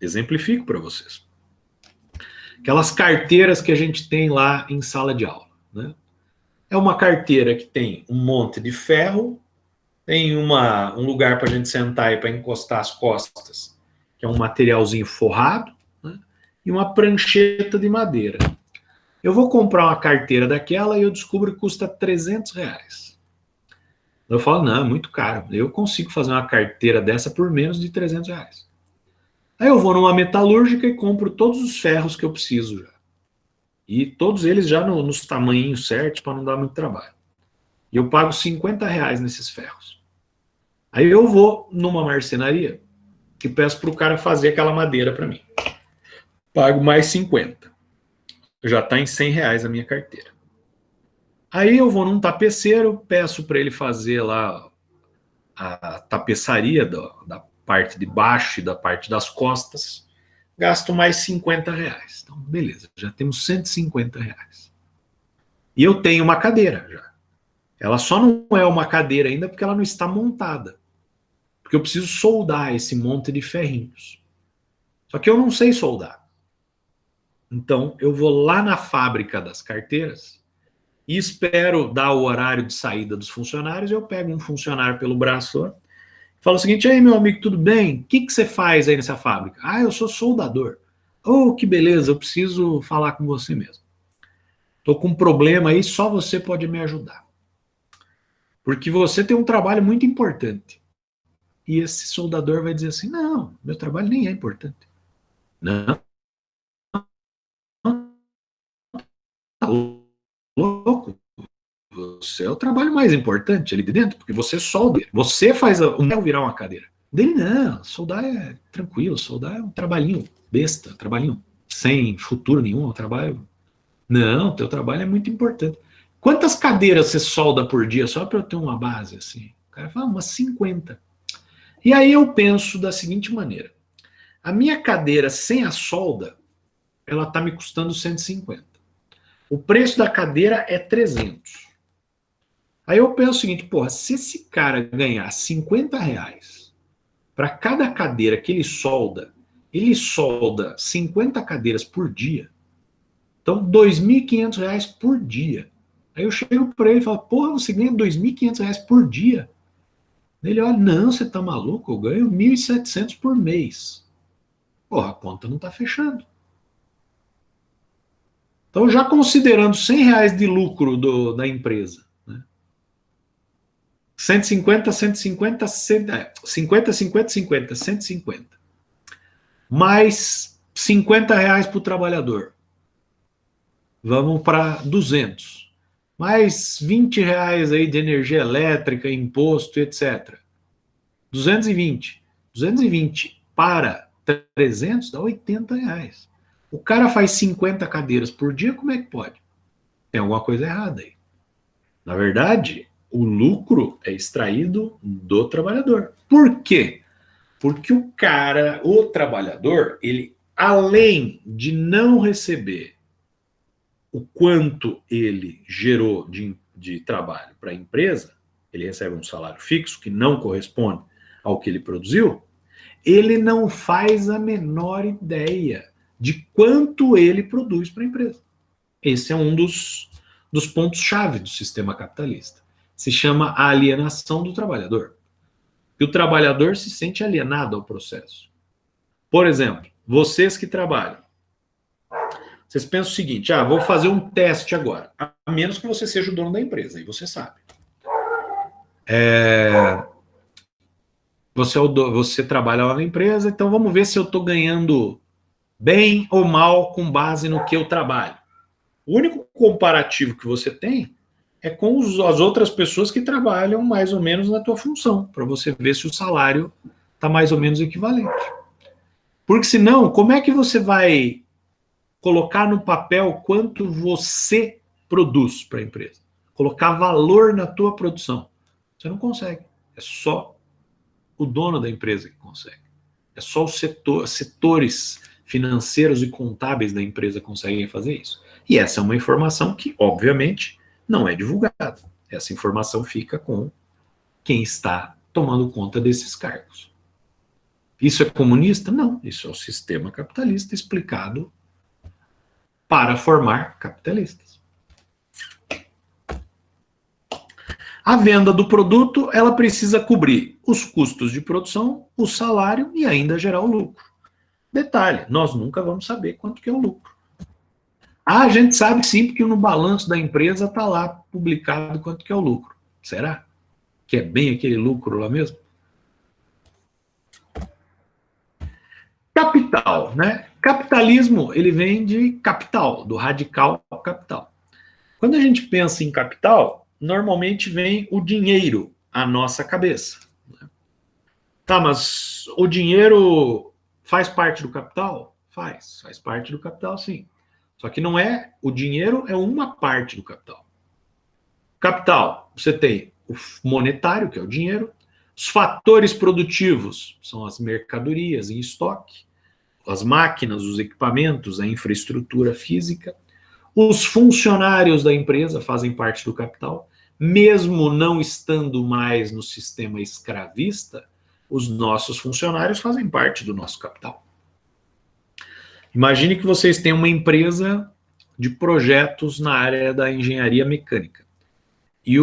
Speaker 1: Exemplifico para vocês. Aquelas carteiras que a gente tem lá em sala de aula, né? É uma carteira que tem um monte de ferro, tem um lugar para a gente sentar e para encostar as costas, que é um materialzinho forrado, né? E uma prancheta de madeira. Eu vou comprar uma carteira daquela e eu descubro que custa R$300. Eu falo, não, é muito caro. Eu consigo fazer uma carteira dessa por menos de R$300. Aí eu vou numa metalúrgica e compro todos os ferros que eu preciso já. E todos eles já nos tamanhinhos certos para não dar muito trabalho. E eu pago R$50 nesses ferros. Aí eu vou numa marcenaria e peço para o cara fazer aquela madeira para mim. Pago mais 50. Já está em R$100 a minha carteira. Aí eu vou num tapeceiro, peço para ele fazer lá a tapeçaria da parte de baixo e da parte das costas, gasto mais R$50. Então, beleza, já temos R$150. E eu tenho uma cadeira já. Ela só não é uma cadeira ainda porque ela não está montada. Porque eu preciso soldar esse monte de ferrinhos. Só que eu não sei soldar. Então, eu vou lá na fábrica das carteiras e espero dar o horário de saída dos funcionários. Eu pego um funcionário pelo braço e falo o seguinte: aí, meu amigo, tudo bem? O que você faz aí nessa fábrica? Ah, eu sou soldador. Oh, que beleza, eu preciso falar com você mesmo. Estou com um problema aí, só você pode me ajudar. Porque você tem um trabalho muito importante. E esse soldador vai dizer assim: não, meu trabalho nem é importante. Não. Tá louco? Você é o trabalho mais importante ali de dentro, porque você solda. Você faz o mel virar uma cadeira. Dele não, soldar é tranquilo, soldar é um trabalhinho besta, trabalhinho sem futuro nenhum, um trabalho. Não, teu trabalho é muito importante. Quantas cadeiras você solda por dia, só para eu ter uma base assim? O cara fala, umas 50. E aí eu penso da seguinte maneira: a minha cadeira sem a solda, ela está me custando 150. O preço da cadeira é 300. Aí eu penso o seguinte, porra, se esse cara ganhar 50 reais para cada cadeira que ele solda 50 cadeiras por dia, então R$ 2.500 por dia. Aí eu chego para ele e falo, porra, você ganha R$ 2.500 por dia? Ele olha, não, você tá maluco? Eu ganho 1.700 por mês. Porra, a conta não tá fechando. Então, já considerando 100 reais de lucro da empresa, né? 150, 150, 50, 50, 50, 150. Mais 50 reais para o trabalhador. Vamos para 200. Mais 20 reais aí de energia elétrica, imposto, etc. 220. 220 para 300 dá 80 reais. O cara faz 50 cadeiras por dia, como é que pode? Tem alguma coisa errada aí. Na verdade, o lucro é extraído do trabalhador. Por quê? Porque o trabalhador, ele, além de não receber o quanto ele gerou de trabalho para a empresa, ele recebe um salário fixo que não corresponde ao que ele produziu, ele não faz a menor ideia de quanto ele produz para a empresa. Esse é um dos pontos-chave do sistema capitalista. Se chama a alienação do trabalhador. E o trabalhador se sente alienado ao processo. Por exemplo, vocês que trabalham, vocês pensam o seguinte, vou fazer um teste agora, a menos que você seja o dono da empresa, aí você sabe. Você trabalha lá na empresa, então vamos ver se eu estou ganhando bem ou mal com base no que eu trabalho. O único comparativo que você tem é com as outras pessoas que trabalham mais ou menos na tua função, para você ver se o salário está mais ou menos equivalente. Porque senão, como é que você vai colocar no papel quanto você produz para a empresa? Colocar valor na tua produção. Você não consegue. É só o dono da empresa que consegue. É só os setores financeiros e contábeis da empresa que conseguem fazer isso. E essa é uma informação que, obviamente, não é divulgada. Essa informação fica com quem está tomando conta desses cargos. Isso é comunista? Não. Isso é o sistema capitalista explicado para formar capitalistas. A venda do produto, ela precisa cobrir os custos de produção, o salário e ainda gerar o lucro. Detalhe, nós nunca vamos saber quanto que é o lucro. A gente sabe sim, porque no balanço da empresa está lá publicado quanto que é o lucro. Será? Que é bem aquele lucro lá mesmo? Capital, né? Capitalismo, ele vem de capital, do radical capital. Quando a gente pensa em capital, normalmente vem o dinheiro à nossa cabeça. Tá, mas o dinheiro faz parte do capital? Faz parte do capital, sim. Só que não é, o dinheiro é uma parte do capital. Capital, você tem o monetário, que é o dinheiro, os fatores produtivos, são as mercadorias em estoque, as máquinas, os equipamentos, a infraestrutura física, os funcionários da empresa fazem parte do capital, mesmo não estando mais no sistema escravista, os nossos funcionários fazem parte do nosso capital. Imagine que vocês têm uma empresa de projetos na área da engenharia mecânica. E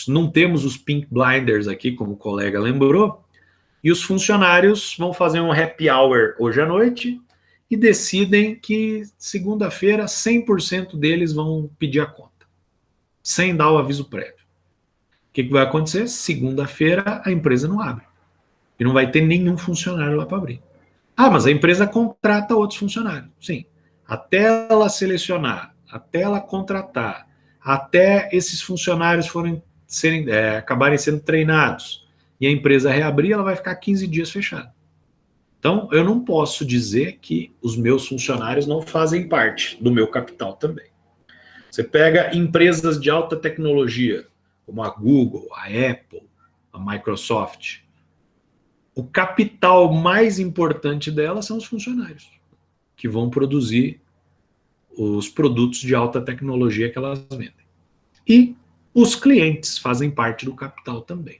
Speaker 1: não temos os pink blinders aqui, como o colega lembrou, e os funcionários vão fazer um happy hour hoje à noite e decidem que segunda-feira 100% deles vão pedir a conta, sem dar o aviso prévio. O que vai acontecer? Segunda-feira a empresa não abre. E não vai ter nenhum funcionário lá para abrir. Mas a empresa contrata outros funcionários. Sim. Até ela selecionar, até ela contratar, até esses funcionários acabarem sendo treinados e a empresa reabrir, ela vai ficar 15 dias fechada. Então, eu não posso dizer que os meus funcionários não fazem parte do meu capital também. Você pega empresas de alta tecnologia, como a Google, a Apple, a Microsoft. o capital mais importante dela são os funcionários, que vão produzir os produtos de alta tecnologia que elas vendem. E os clientes fazem parte do capital também.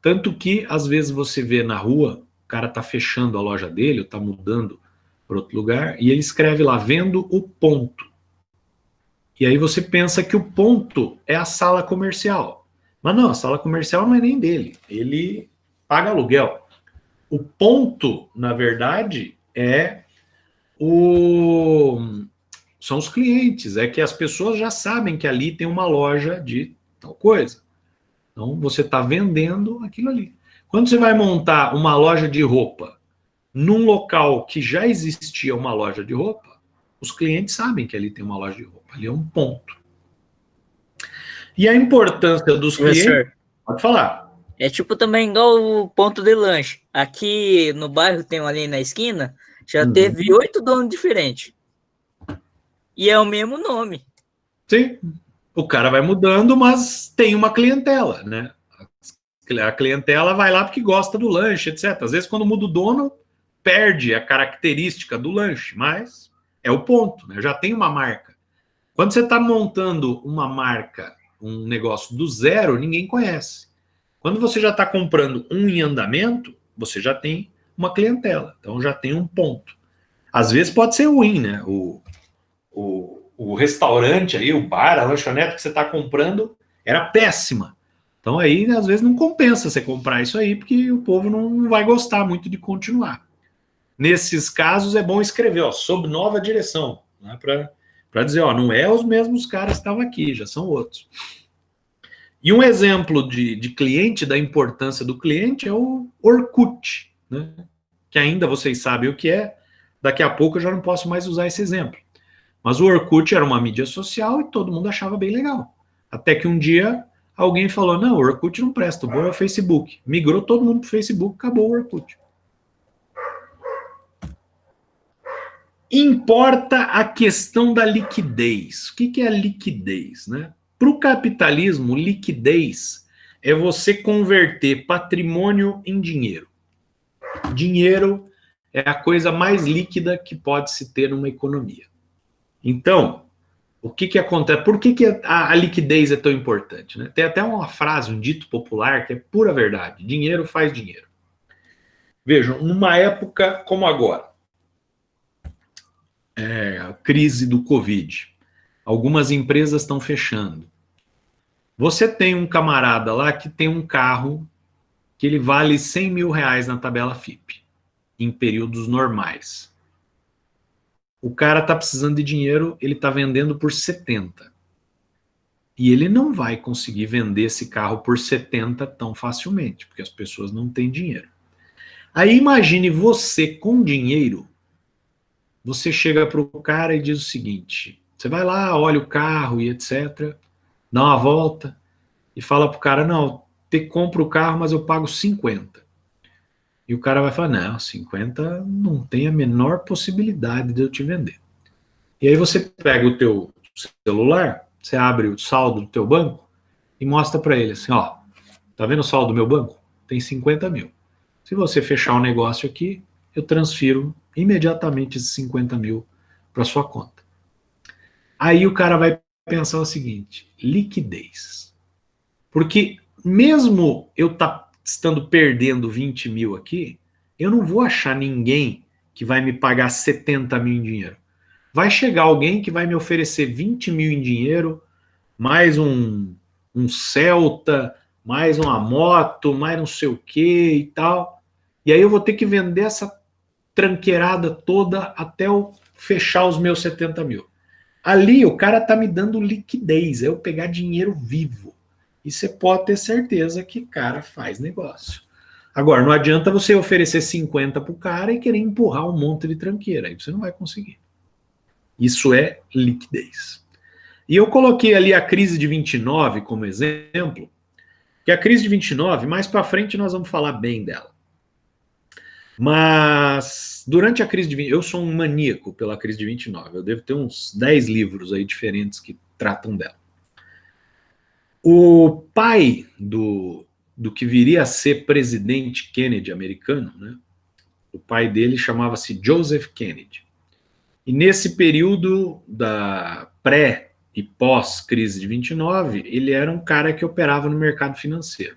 Speaker 1: Tanto que, às vezes, você vê na rua, o cara está fechando a loja dele, ou está mudando para outro lugar, e ele escreve lá, vendo o ponto. E aí você pensa que o ponto é a sala comercial. Mas não, a sala comercial não é nem dele. Ele paga aluguel. O ponto, na verdade, são os clientes. É que as pessoas já sabem que ali tem uma loja de tal coisa. Então, você está vendendo aquilo ali. Quando você vai montar uma loja de roupa num local que já existia uma loja de roupa, os clientes sabem que ali tem uma loja de roupa. Ali é um ponto. E a importância dos clientes... Pode falar.
Speaker 2: É tipo também igual o ponto de lanche. Aqui no bairro tem um ali na esquina, já teve 8 donos diferentes. E é o mesmo nome.
Speaker 1: Sim. O cara vai mudando, mas tem uma clientela, né? A clientela vai lá porque gosta do lanche, etc. Às vezes, quando muda o dono, perde a característica do lanche, mas é o ponto, né? Já tem uma marca. Quando você está montando uma marca, um negócio do zero, ninguém conhece. Quando você já está comprando um em andamento, você já tem uma clientela. Então já tem um ponto. Às vezes pode ser ruim, né? O restaurante aí, o bar, a lanchonete que você está comprando era péssima. Então aí, às vezes, não compensa você comprar isso aí, porque o povo não vai gostar muito de continuar. Nesses casos, é bom escrever, ó, sob nova direção, né, para dizer, ó, não é os mesmos caras que estavam aqui, já são outros. E um exemplo de cliente, da importância do cliente, é o Orkut, né, que ainda vocês sabem o que é, daqui a pouco eu já não posso mais usar esse exemplo. Mas o Orkut era uma mídia social e todo mundo achava bem legal. Até que um dia alguém falou, não, o Orkut não presta, o bom é o Facebook. Migrou todo mundo para o Facebook, acabou o Orkut. Importa a questão da liquidez. O que é a liquidez, né? Para o capitalismo, liquidez é você converter patrimônio em dinheiro. Dinheiro é a coisa mais líquida que pode se ter numa economia. Então, o que acontece? Por que a liquidez é tão importante, né? Tem até uma frase, um dito popular, que é pura verdade. Dinheiro faz dinheiro. Vejam, numa época como agora, a crise do Covid, algumas empresas estão fechando. Você tem um camarada lá que tem um carro que ele vale 100 mil reais na tabela FIPE, em períodos normais. O cara está precisando de dinheiro, ele está vendendo por 70. E ele não vai conseguir vender esse carro por 70 tão facilmente, porque as pessoas não têm dinheiro. Aí imagine você com dinheiro, você chega para o cara e diz o seguinte, você vai lá, olha o carro e etc., dá uma volta e fala para o cara, não, te compro o carro, mas eu pago 50. E o cara vai falar, não, 50 não tem a menor possibilidade de eu te vender. E aí você pega o teu celular, você abre o saldo do teu banco e mostra para ele assim, ó, tá vendo o saldo do meu banco? Tem 50 mil. Se você fechar o negócio aqui, eu transfiro imediatamente esses 50 mil para sua conta. Aí o cara vai pensar o seguinte, liquidez. Porque mesmo eu estando perdendo 20 mil aqui, eu não vou achar ninguém que vai me pagar 70 mil em dinheiro. Vai chegar alguém que vai me oferecer 20 mil em dinheiro, mais um Celta, mais uma moto, mais não sei o que e tal. E aí eu vou ter que vender essa tranqueirada toda até eu fechar os meus 70 mil. Ali o cara tá me dando liquidez, é eu pegar dinheiro vivo. E você pode ter certeza que cara faz negócio. Agora, não adianta você oferecer 50 pro cara e querer empurrar um monte de tranqueira, aí você não vai conseguir. Isso é liquidez. E eu coloquei ali a crise de 29 como exemplo, que a crise de 29, mais para frente nós vamos falar bem dela. Mas durante a crise de 29, eu sou um maníaco pela crise de 29, eu devo ter uns 10 livros aí diferentes que tratam dela. O pai do do que viria a ser presidente Kennedy americano, né? O pai dele chamava-se Joseph Kennedy. E nesse período da pré e pós-crise de 29, ele era um cara que operava no mercado financeiro.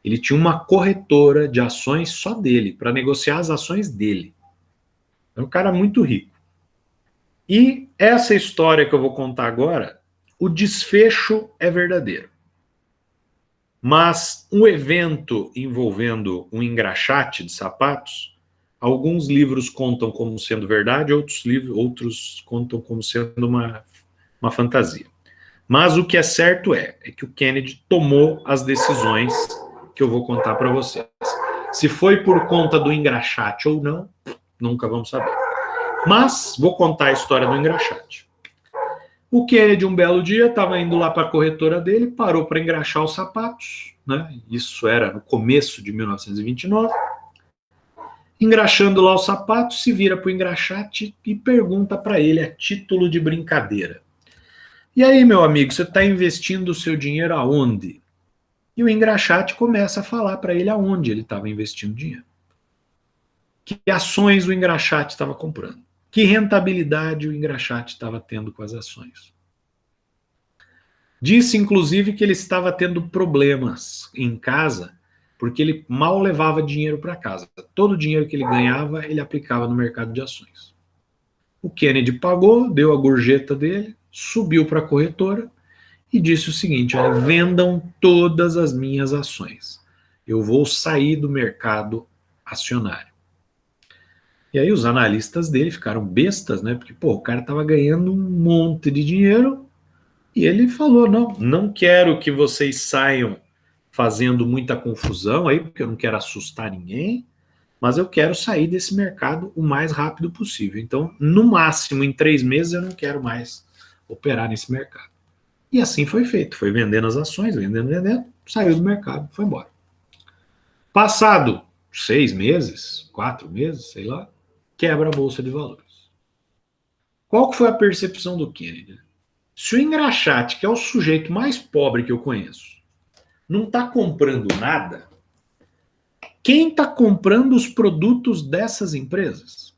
Speaker 1: Ele tinha uma corretora de ações só dele, para negociar as ações dele. É um cara muito rico. E essa história que eu vou contar agora, o desfecho é verdadeiro. Mas um evento envolvendo um engraxate de sapatos, alguns livros contam como sendo verdade, outros contam como sendo uma fantasia. Mas o que é certo é que o Kennedy tomou as decisões que eu vou contar para vocês. Se foi por conta do engraxate ou não, nunca vamos saber. Mas vou contar a história do engraxate. O Kennedy, um belo dia, estava indo lá para a corretora dele, parou para engraxar os sapatos, né? Isso era no começo de 1929. Engraxando lá os sapatos, se vira para o engraxate e pergunta para ele, a título de brincadeira: e aí, meu amigo, você está investindo o seu dinheiro aonde? E o engraxate começa a falar para ele aonde ele estava investindo dinheiro. Que ações o engraxate estava comprando. Que rentabilidade o engraxate estava tendo com as ações. Disse, inclusive, que ele estava tendo problemas em casa, porque ele mal levava dinheiro para casa. Todo o dinheiro que ele ganhava, ele aplicava no mercado de ações. O Kennedy pagou, deu a gorjeta dele, subiu para a corretora e disse o seguinte: vendam todas as minhas ações. Eu vou sair do mercado acionário. E aí os analistas dele ficaram bestas, né? Porque, pô, o cara estava ganhando um monte de dinheiro e ele falou: não quero que vocês saiam fazendo muita confusão aí, porque eu não quero assustar ninguém, mas eu quero sair desse mercado o mais rápido possível. Então, no máximo, em 3 meses, eu não quero mais operar nesse mercado. E assim foi feito. Foi vendendo as ações, vendendo, saiu do mercado, foi embora. Passado 6 meses, 4 meses, sei lá, quebra a Bolsa de Valores. Qual que foi a percepção do Kennedy? Se o engraxate, que é o sujeito mais pobre que eu conheço, não está comprando nada, quem está comprando os produtos dessas empresas?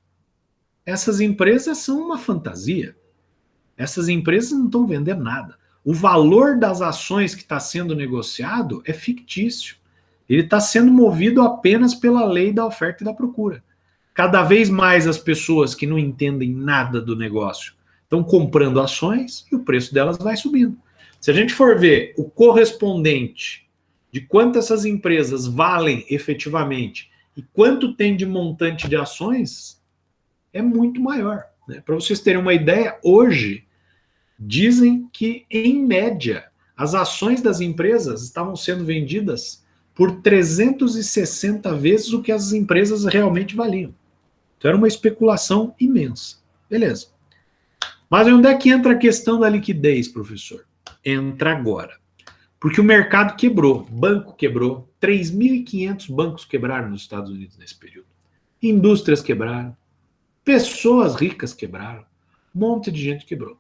Speaker 1: Essas empresas são uma fantasia. Essas empresas não estão vendendo nada. O valor das ações que está sendo negociado é fictício. Ele está sendo movido apenas pela lei da oferta e da procura. Cada vez mais as pessoas que não entendem nada do negócio estão comprando ações e o preço delas vai subindo. Se a gente for ver o correspondente de quanto essas empresas valem efetivamente e quanto tem de montante de ações, é muito maior. Né? Para vocês terem uma ideia, hoje dizem que, em média, as ações das empresas estavam sendo vendidas por 360 vezes o que as empresas realmente valiam. Então era uma especulação imensa. Beleza. Mas onde é que entra a questão da liquidez, professor? Entra agora. Porque o mercado quebrou, banco quebrou, 3.500 bancos quebraram nos Estados Unidos nesse período. Indústrias quebraram, pessoas ricas quebraram, um monte de gente quebrou.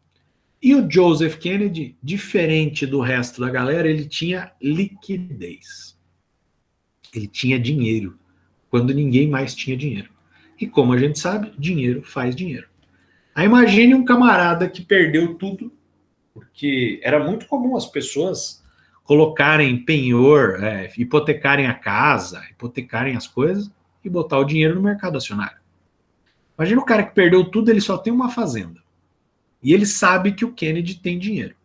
Speaker 1: E o Joseph Kennedy, diferente do resto da galera, ele tinha liquidez. Ele tinha dinheiro, quando ninguém mais tinha dinheiro. E como a gente sabe, dinheiro faz dinheiro. Aí imagine um camarada que perdeu tudo, porque era muito comum as pessoas colocarem penhor, hipotecarem a casa, hipotecarem as coisas e botar o dinheiro no mercado acionário. Imagina o cara que perdeu tudo, ele só tem uma fazenda. E ele sabe que o Kennedy tem dinheiro.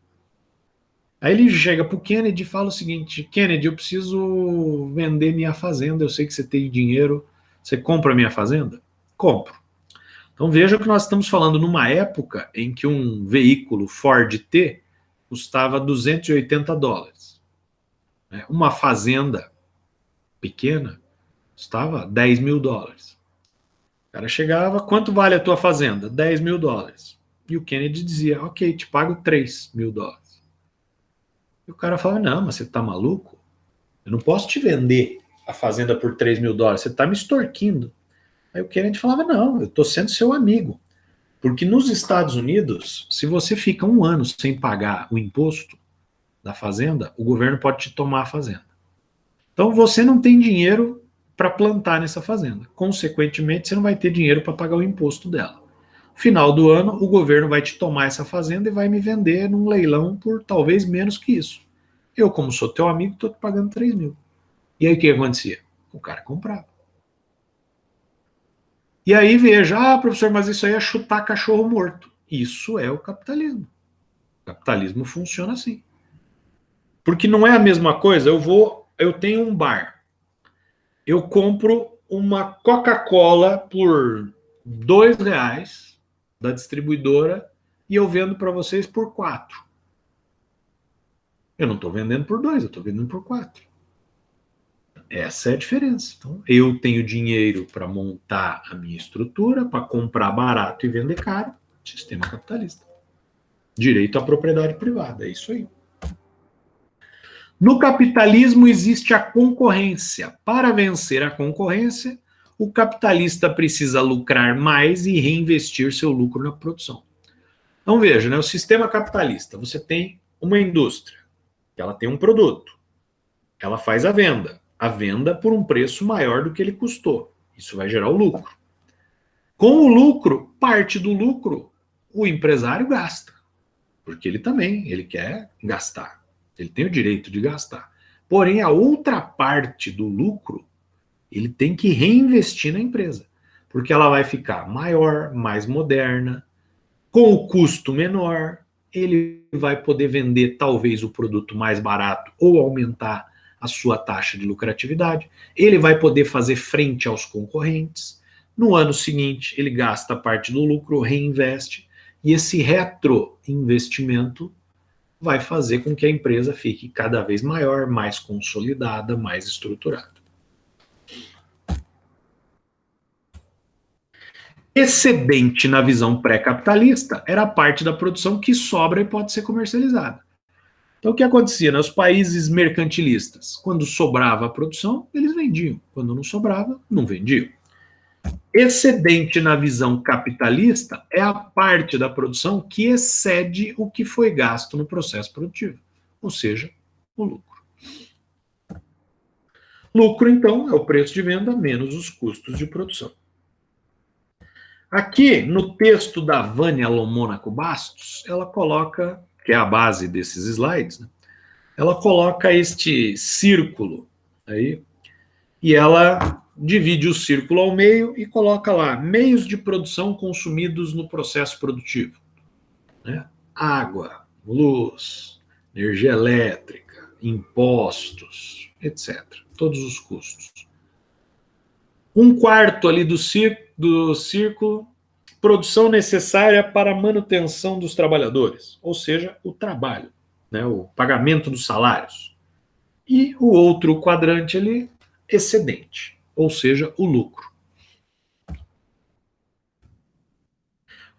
Speaker 1: Aí ele chega pro Kennedy e fala o seguinte: Kennedy, eu preciso vender minha fazenda, eu sei que você tem dinheiro, você compra a minha fazenda? Compro. Então veja que nós estamos falando numa época em que um veículo Ford T custava $280. Uma fazenda pequena custava $10.000. O cara chegava: quanto vale a tua fazenda? $10.000. E o Kennedy dizia: ok, te pago $3.000. E o cara falava: não, mas você tá maluco? Eu não posso te vender a fazenda por $3.000, você tá me extorquindo. Aí o Kennedy falava: não, eu tô sendo seu amigo. Porque nos Estados Unidos, se você fica 1 ano sem pagar o imposto da fazenda, o governo pode te tomar a fazenda. Então você não tem dinheiro para plantar nessa fazenda. Consequentemente, você não vai ter dinheiro para pagar o imposto dela. Final do ano, o governo vai te tomar essa fazenda e vai me vender num leilão por talvez menos que isso. Eu, como sou teu amigo, estou te pagando 3 mil. E aí o que acontecia? O cara comprava. E aí veja, professor, mas isso aí é chutar cachorro morto. Isso é o capitalismo. O capitalismo funciona assim. Porque não é a mesma coisa, eu tenho um bar, eu compro uma Coca-Cola por R$ 2 da distribuidora e eu vendo para vocês por 4. Eu não estou vendendo por 2, eu estou vendendo por 4. Essa é a diferença. Então, eu tenho dinheiro para montar a minha estrutura, para comprar barato e vender caro. Sistema capitalista. Direito à propriedade privada, é isso aí. No capitalismo existe a concorrência. Para vencer a concorrência, o capitalista precisa lucrar mais e reinvestir seu lucro na produção. Então veja, né, o sistema capitalista, você tem uma indústria, ela tem um produto, ela faz a venda por um preço maior do que ele custou. Isso vai gerar o lucro. Com o lucro, parte do lucro, o empresário gasta, porque ele quer gastar. Ele tem o direito de gastar. Porém, a outra parte do lucro, ele tem que reinvestir na empresa, porque ela vai ficar maior, mais moderna, com o custo menor, ele vai poder vender talvez o produto mais barato ou aumentar a sua taxa de lucratividade, ele vai poder fazer frente aos concorrentes. No ano seguinte, ele gasta parte do lucro, reinveste, e esse retroinvestimento vai fazer com que a empresa fique cada vez maior, mais consolidada, mais estruturada. Excedente na visão pré-capitalista era a parte da produção que sobra e pode ser comercializada. Então o que acontecia nos países mercantilistas? Quando sobrava a produção, eles vendiam. Quando não sobrava, não vendiam. Excedente na visão capitalista é a parte da produção que excede o que foi gasto no processo produtivo, ou seja, o lucro. Lucro, então, é o preço de venda menos os custos de produção. Aqui, no texto da Vânia Lomônaco Bastos, ela coloca, que é a base desses slides, né? Ela coloca este círculo aí, e ela divide o círculo ao meio e coloca lá meios de produção consumidos no processo produtivo, né? Água, luz, energia elétrica, impostos, etc. Todos os custos. Um quarto ali do círculo, produção necessária para a manutenção dos trabalhadores, ou seja, o trabalho, né? O pagamento dos salários. E o outro quadrante ali, excedente, ou seja, o lucro.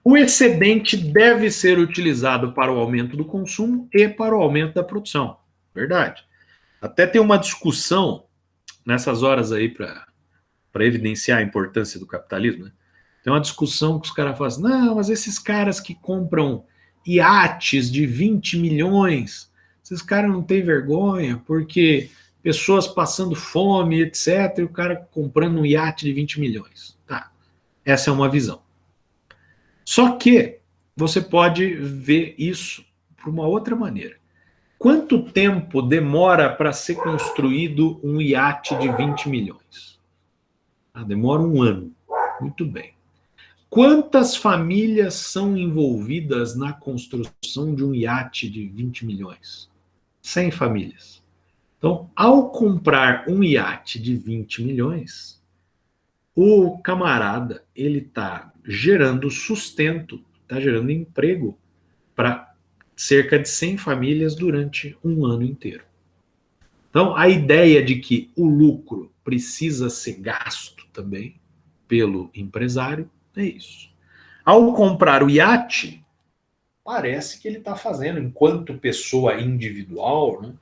Speaker 1: O excedente deve ser utilizado para o aumento do consumo e para o aumento da produção. Verdade. Até tem uma discussão nessas horas aí para evidenciar a importância do capitalismo, né? Tem uma discussão que os caras falam assim, não, mas esses caras que compram iates de 20 milhões, esses caras não têm vergonha, porque pessoas passando fome, etc., e o cara comprando um iate de 20 milhões. Tá, essa é uma visão. Só que você pode ver isso por uma outra maneira. Quanto tempo demora para ser construído um iate de 20 milhões? Ah, demora 1 ano. Muito bem. Quantas famílias são envolvidas na construção de um iate de 20 milhões? 100 famílias. Então, ao comprar um iate de 20 milhões, o camarada, ele está gerando sustento, está gerando emprego para cerca de 100 famílias durante 1 ano inteiro. Então, a ideia de que o lucro precisa ser gasto também pelo empresário é isso. Ao comprar o iate, parece que ele está fazendo, enquanto pessoa individual, né,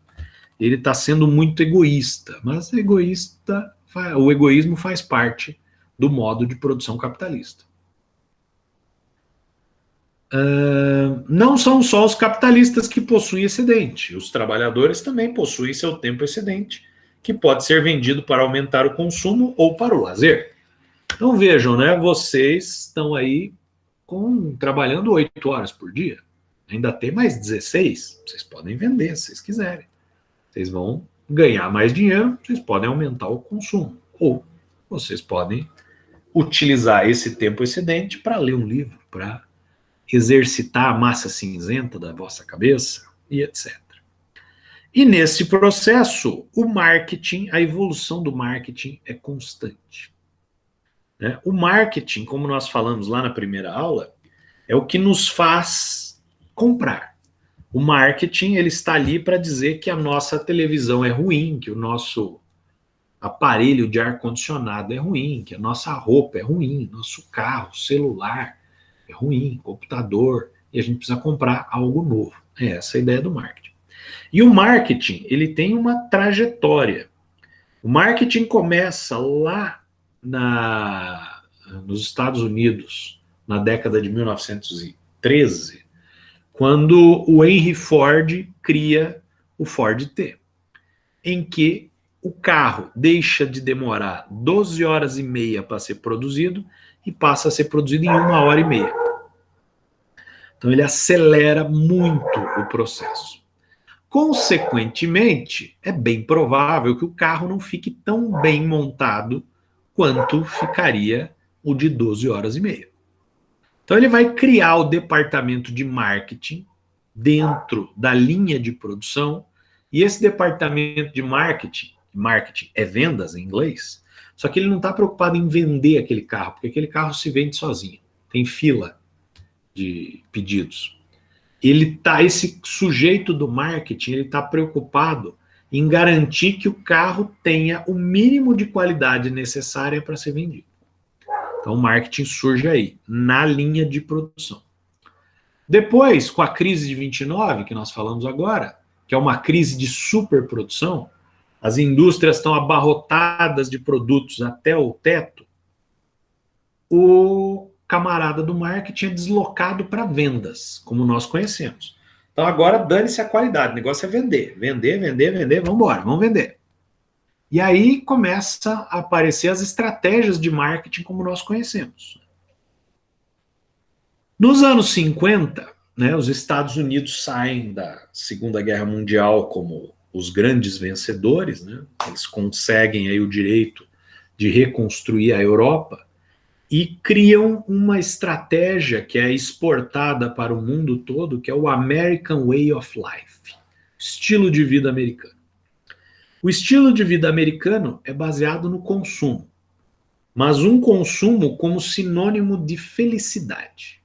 Speaker 1: ele está sendo muito egoísta, mas o egoísmo faz parte do modo de produção capitalista. Não são só os capitalistas que possuem excedente, os trabalhadores também possuem seu tempo excedente, que pode ser vendido para aumentar o consumo ou para o lazer. Então vejam, né? Vocês estão aí trabalhando 8 horas por dia. Ainda tem mais 16. Vocês podem vender se vocês quiserem. Vocês vão ganhar mais dinheiro, vocês podem aumentar o consumo. Ou vocês podem utilizar esse tempo excedente para ler um livro, para exercitar a massa cinzenta da vossa cabeça e etc. E nesse processo, o marketing, a evolução do marketing é constante. Né? O marketing, como nós falamos lá na primeira aula, é o que nos faz comprar. O marketing, ele está ali para dizer que a nossa televisão é ruim, que o nosso aparelho de ar-condicionado é ruim, que a nossa roupa é ruim, nosso carro, celular é ruim, computador, e a gente precisa comprar algo novo. É essa a ideia do marketing. E o marketing, ele tem uma trajetória. O marketing começa lá nos Estados Unidos, na década de 1913, quando o Henry Ford cria o Ford T, em que o carro deixa de demorar 12 horas e meia para ser produzido e passa a ser produzido em 1 hora e meia. Então ele acelera muito o processo. Consequentemente, é bem provável que o carro não fique tão bem montado quanto ficaria o de 12 horas e meia. Então ele vai criar o departamento de marketing dentro da linha de produção, e esse departamento de marketing é vendas em inglês, só que ele não está preocupado em vender aquele carro, porque aquele carro se vende sozinho, tem fila de pedidos. Esse sujeito do marketing, ele está preocupado em garantir que o carro tenha o mínimo de qualidade necessária para ser vendido. Então o marketing surge aí, na linha de produção. Depois, com a crise de 29, que nós falamos agora, que é uma crise de superprodução, as indústrias estão abarrotadas de produtos até o teto, o camarada do marketing é deslocado para vendas, como nós conhecemos. Então agora dane-se a qualidade, o negócio é vender, vamos embora, vamos vender. E aí começa a aparecer as estratégias de marketing como nós conhecemos. Nos anos 50, né, os Estados Unidos saem da Segunda Guerra Mundial como os grandes vencedores, né, eles conseguem aí o direito de reconstruir a Europa, e criam uma estratégia que é exportada para o mundo todo, que é o American Way of Life, estilo de vida americano. O estilo de vida americano é baseado no consumo, mas um consumo como sinônimo de felicidade.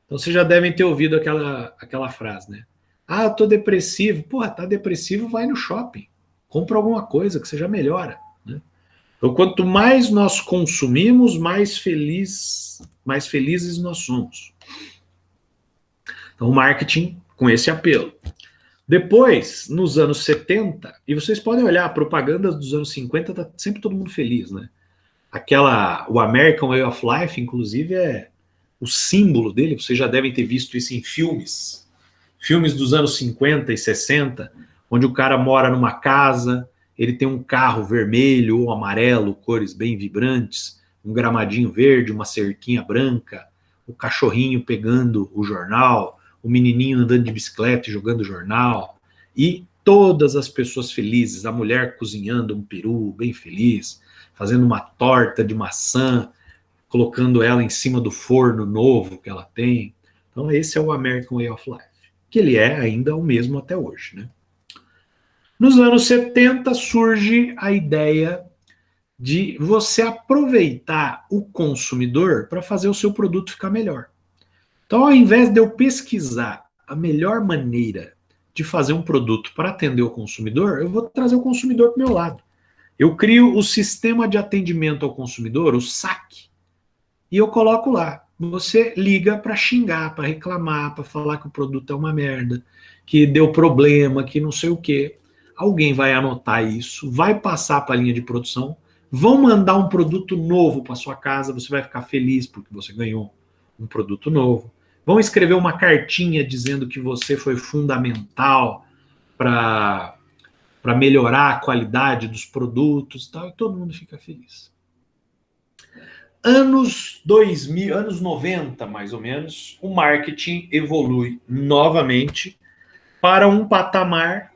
Speaker 1: Então vocês já devem ter ouvido aquela frase, né? Ah, eu tô depressivo. Porra, tá depressivo, vai no shopping. Compra alguma coisa que seja melhora, né? Então, quanto mais nós consumimos, mais felizes nós somos. Então, o marketing com esse apelo. Depois, nos anos 70, e vocês podem olhar, a propaganda dos anos 50 tá sempre todo mundo feliz, né? O American Way of Life, inclusive, é o símbolo dele, vocês já devem ter visto isso em filmes dos anos 50 e 60, onde o cara mora numa casa, ele tem um carro vermelho ou amarelo, cores bem vibrantes, um gramadinho verde, uma cerquinha branca, o cachorrinho pegando o jornal, o menininho andando de bicicleta e jogando jornal, e todas as pessoas felizes, a mulher cozinhando um peru bem feliz, fazendo uma torta de maçã, colocando ela em cima do forno novo que ela tem. Então esse é o American Way of Life, que ele é ainda o mesmo até hoje, né? Nos anos 70 surge a ideia de você aproveitar o consumidor para fazer o seu produto ficar melhor. Então, ao invés de eu pesquisar a melhor maneira de fazer um produto para atender o consumidor, eu vou trazer o consumidor para o meu lado. Eu crio o sistema de atendimento ao consumidor, o SAC, e eu coloco lá. Você liga para xingar, para reclamar, para falar que o produto é uma merda, que deu problema, que não sei o quê. Alguém vai anotar isso, vai passar para a linha de produção, vão mandar um produto novo para sua casa, você vai ficar feliz porque você ganhou um produto novo. Vão escrever uma cartinha dizendo que você foi fundamental para para melhorar a qualidade dos produtos e tal, e todo mundo fica feliz. Anos 2000, anos 90, mais ou menos, o marketing evolui novamente para um patamar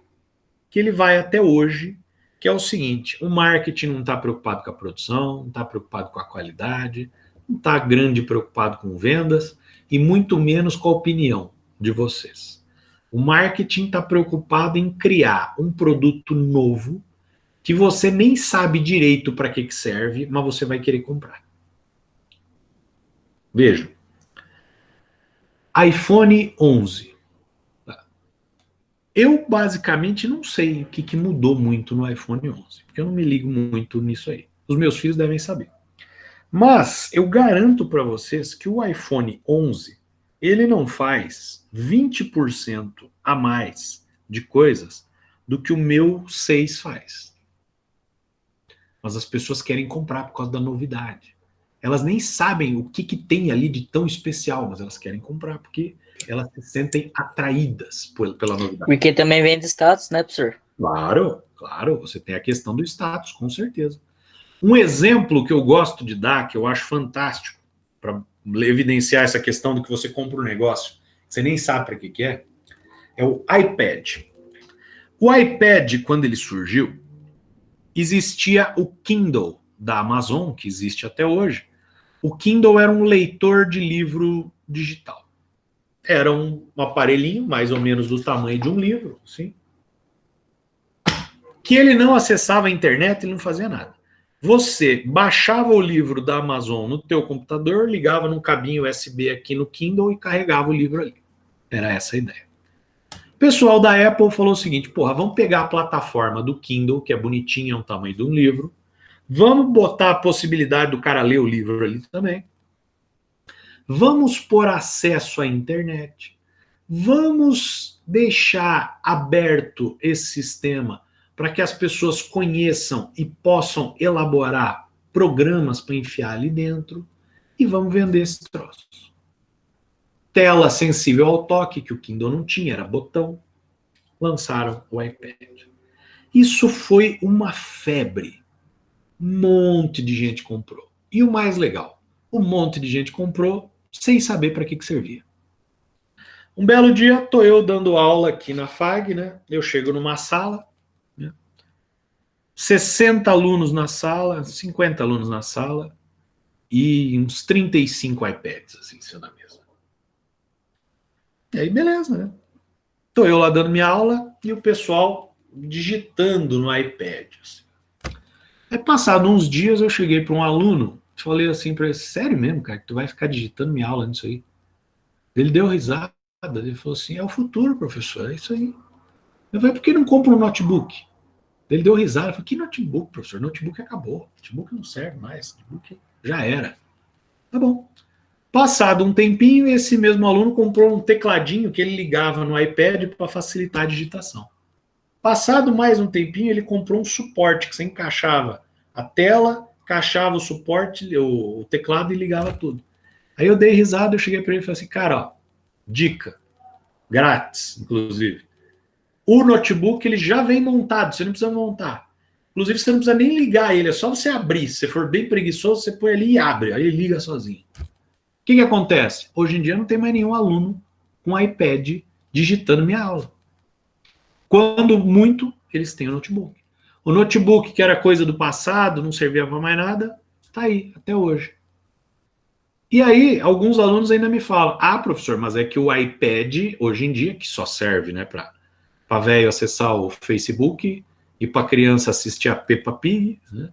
Speaker 1: que ele vai até hoje, que é o seguinte: o marketing não está preocupado com a produção, não está preocupado com a qualidade, não está grande preocupado com vendas e muito menos com a opinião de vocês. O marketing está preocupado em criar um produto novo que você nem sabe direito para que serve, mas você vai querer comprar. Vejam, iPhone 11. Eu basicamente não sei o que mudou muito no iPhone 11, porque eu não me ligo muito nisso aí. Os meus filhos devem saber. Mas eu garanto para vocês que o iPhone 11, ele não faz 20% a mais de coisas do que o meu 6 faz. Mas as pessoas querem comprar por causa da novidade. Elas nem sabem o que tem ali de tão especial, mas elas querem comprar porque elas se sentem atraídas pela novidade.
Speaker 2: Porque também vem de status, né, professor?
Speaker 1: Claro, claro, você tem a questão do status, com certeza. Um exemplo que eu gosto de dar, que eu acho fantástico, para evidenciar essa questão do que você compra um negócio, você nem sabe para que é o iPad. O iPad, quando ele surgiu, existia o Kindle da Amazon, que existe até hoje. O Kindle era um leitor de livro digital. Era um aparelhinho, mais ou menos do tamanho de um livro, assim, que ele não acessava a internet, ele não fazia nada. Você baixava o livro da Amazon no teu computador, ligava num cabinho USB aqui no Kindle e carregava o livro ali. Era essa a ideia. O pessoal da Apple falou o seguinte: porra, vamos pegar a plataforma do Kindle, que é bonitinha, é o tamanho de um livro, vamos botar a possibilidade do cara ler o livro ali também, vamos pôr acesso à internet, vamos deixar aberto esse sistema para que as pessoas conheçam e possam elaborar programas para enfiar ali dentro, e vamos vender esses troços. Tela sensível ao toque, que o Kindle não tinha, era botão. Lançaram o iPad. Isso foi uma febre. Um monte de gente comprou. E o mais legal, um monte de gente comprou sem saber para que servia. Um belo dia, estou eu dando aula aqui na FAG, né? Eu chego numa sala, 60 alunos na sala, 50 alunos na sala e uns 35 iPads, assim, em cima da mesa. E aí, beleza, né? Tô eu lá dando minha aula e o pessoal digitando no iPad. Assim. Aí, passado uns dias, eu cheguei para um aluno, falei assim para ele: sério mesmo, cara, que tu vai ficar digitando minha aula nisso aí? Ele deu risada, ele falou assim: é o futuro, professor, é isso aí. Eu falei: por que não compra um notebook? Ele deu risada, falou: que notebook, professor? Notebook acabou, notebook não serve mais, notebook já era. Tá bom. Passado um tempinho, esse mesmo aluno comprou um tecladinho que ele ligava no iPad para facilitar a digitação. Passado mais um tempinho, ele comprou um suporte que você encaixava a tela, encaixava o suporte, o teclado e ligava tudo. Aí eu dei risada, eu cheguei para ele e falei assim: cara, ó, dica, grátis, inclusive. O notebook ele já vem montado, você não precisa montar. Inclusive, você não precisa nem ligar ele, é só você abrir. Se você for bem preguiçoso, você põe ali e abre, aí ele liga sozinho. O que acontece? Hoje em dia não tem mais nenhum aluno com iPad digitando minha aula. Quando muito, eles têm o notebook. O notebook, que era coisa do passado, não servia para mais nada, tá aí, até hoje. E aí, alguns alunos ainda me falam: ah, professor, mas é que o iPad, hoje em dia, que só serve, né, para velho acessar o Facebook e para criança assistir a Peppa Pig, né?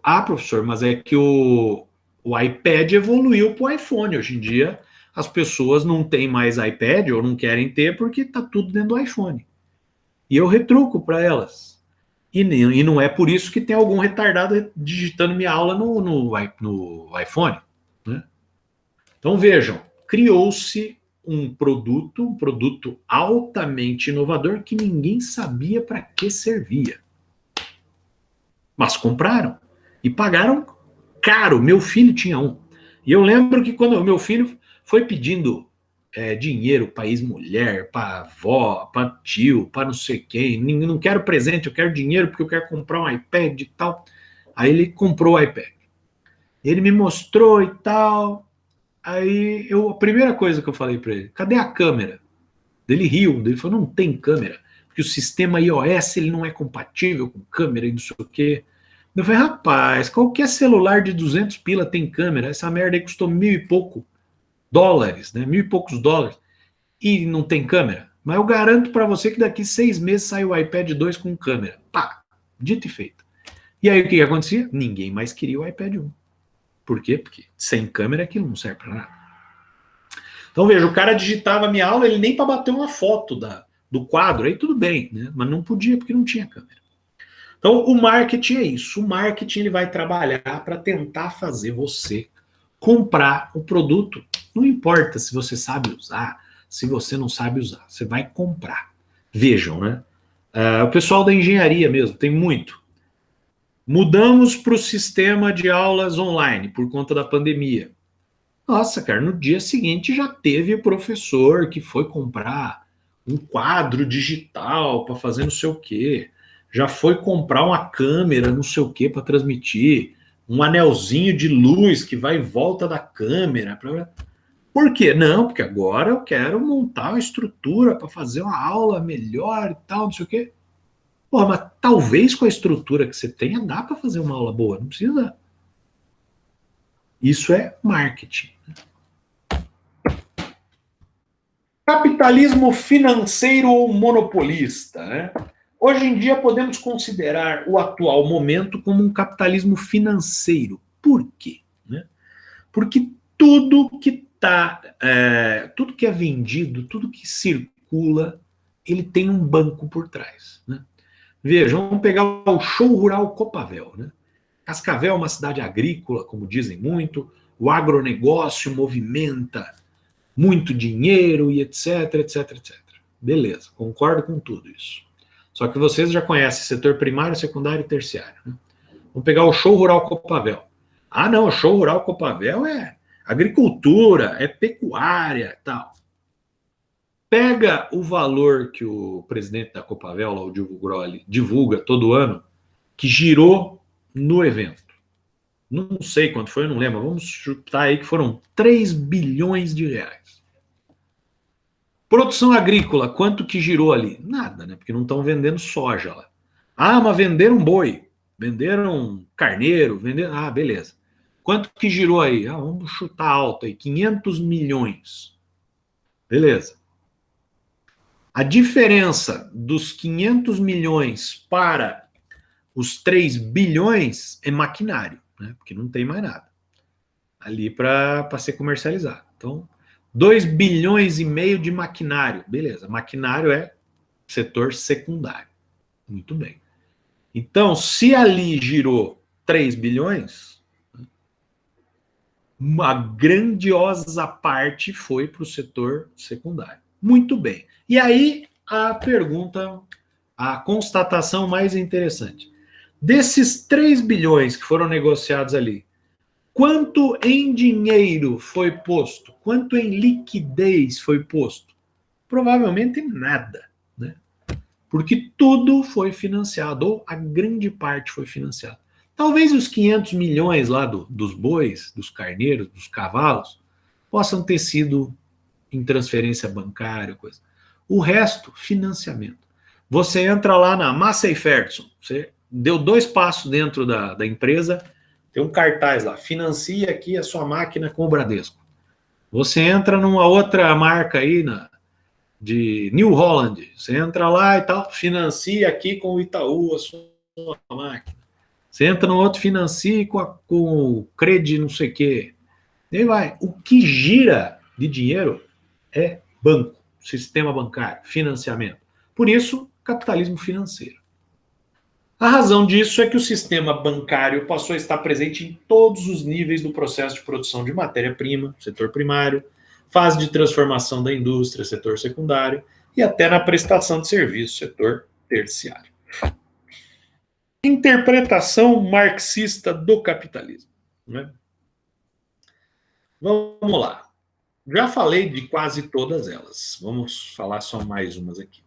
Speaker 1: Ah, professor, mas é que o iPad evoluiu para o iPhone. Hoje em dia, as pessoas não têm mais iPad ou não querem ter porque está tudo dentro do iPhone. E eu retruco para elas. E não é por isso que tem algum retardado digitando minha aula no iPhone. Né? Então, vejam, criou-se um produto altamente inovador que ninguém sabia para que servia. Mas compraram e pagaram caro. Meu filho tinha um. E eu lembro que quando o meu filho foi pedindo dinheiro para ex-mulher, para avó, para tio, para não sei quem. Não quero presente, eu quero dinheiro porque eu quero comprar um iPad e tal. Aí ele comprou o iPad. Ele me mostrou e tal. Aí a primeira coisa que eu falei para ele, cadê a câmera? Ele riu, ele falou, não tem câmera, porque o sistema iOS ele não é compatível com câmera e não sei o quê. Eu falei, rapaz, qualquer celular de 200 pila tem câmera, essa merda aí custou $1.000 e pouco, né? $1.000 e poucos, e não tem câmera. Mas eu garanto para você que daqui 6 meses sai o iPad 2 com câmera. Pá, dito e feito. E aí o que acontecia? Ninguém mais queria o iPad 1. Por quê? Porque sem câmera aquilo não serve para nada. Então veja, o cara digitava a minha aula, ele nem para bater uma foto do quadro, aí tudo bem, né? Mas não podia porque não tinha câmera. Então o marketing é isso. O marketing ele vai trabalhar para tentar fazer você comprar o produto. Não importa se você sabe usar, se você não sabe usar, você vai comprar. Vejam, né? O pessoal da engenharia mesmo, tem muito. Mudamos para o sistema de aulas online por conta da pandemia. Nossa, cara, no dia seguinte já teve professor que foi comprar um quadro digital para fazer não sei o quê. Já foi comprar uma câmera não sei o quê para transmitir. Um anelzinho de luz que vai em volta da câmera. Por quê? Não, porque agora eu quero montar uma estrutura para fazer uma aula melhor e tal, não sei o quê. Pô, mas talvez com a estrutura que você tenha dá para fazer uma aula boa, não precisa. Isso é marketing. Capitalismo financeiro ou monopolista, né? Hoje em dia podemos considerar o atual momento como um capitalismo financeiro. Por quê? Né? Porque tudo que tudo que é vendido, tudo que circula, ele tem um banco por trás. Né? Veja, vamos pegar o show rural Copavel. Né? Cascavel é uma cidade agrícola, como dizem muito, o agronegócio movimenta muito dinheiro e etc, etc, etc. Beleza, concordo com tudo isso. Só que vocês já conhecem setor primário, secundário e terciário. Né? Vamos pegar o show rural Copavel. Ah, não, o show rural Copavel é agricultura, é pecuária e tal. Pega o valor que o presidente da Copavel, lá, o Dilvo Grolli, divulga todo ano, que girou no evento. Não sei quanto foi, eu não lembro. Vamos chutar aí que foram 3 bilhões de reais. Produção agrícola, quanto que girou ali? Nada, né? Porque não estão vendendo soja lá. Ah, mas venderam boi, venderam carneiro, venderam... Ah, beleza. Quanto que girou aí? Ah, vamos chutar alto aí, 500 milhões. Beleza. A diferença dos 500 milhões para os 3 bilhões é maquinário, né? Porque não tem mais nada ali para ser comercializado. Então, 2 bilhões e meio de maquinário. Beleza, maquinário é setor secundário. Muito bem. Então, se ali girou 3 bilhões, uma grandiosa parte foi para o setor secundário. Muito bem. E aí, a pergunta, a constatação mais interessante. Desses 3 bilhões que foram negociados ali, quanto em dinheiro foi posto? Quanto em liquidez foi posto? Provavelmente nada, né? Porque tudo foi financiado, ou a grande parte foi financiada. Talvez os 500 milhões lá dos bois, dos carneiros, dos cavalos, possam ter sido em transferência bancária, coisa. O resto, financiamento. Você entra lá na Massey Ferguson, você deu 2 passos dentro da empresa, tem um cartaz lá, financia aqui a sua máquina com o Bradesco. Você entra numa outra marca aí, de New Holland, você entra lá e tal, financia aqui com o Itaú a sua máquina. Você entra no outro, financia com o Cred não sei o quê. E aí vai. O que gira de dinheiro é banco, sistema bancário, financiamento. Por isso, capitalismo financeiro. A razão disso é que o sistema bancário passou a estar presente em todos os níveis do processo de produção de matéria-prima, setor primário, fase de transformação da indústria, setor secundário, e até na prestação de serviço, setor terciário. Interpretação marxista do capitalismo. Né? Vamos lá. Já falei de quase todas elas. Vamos falar só mais umas aqui.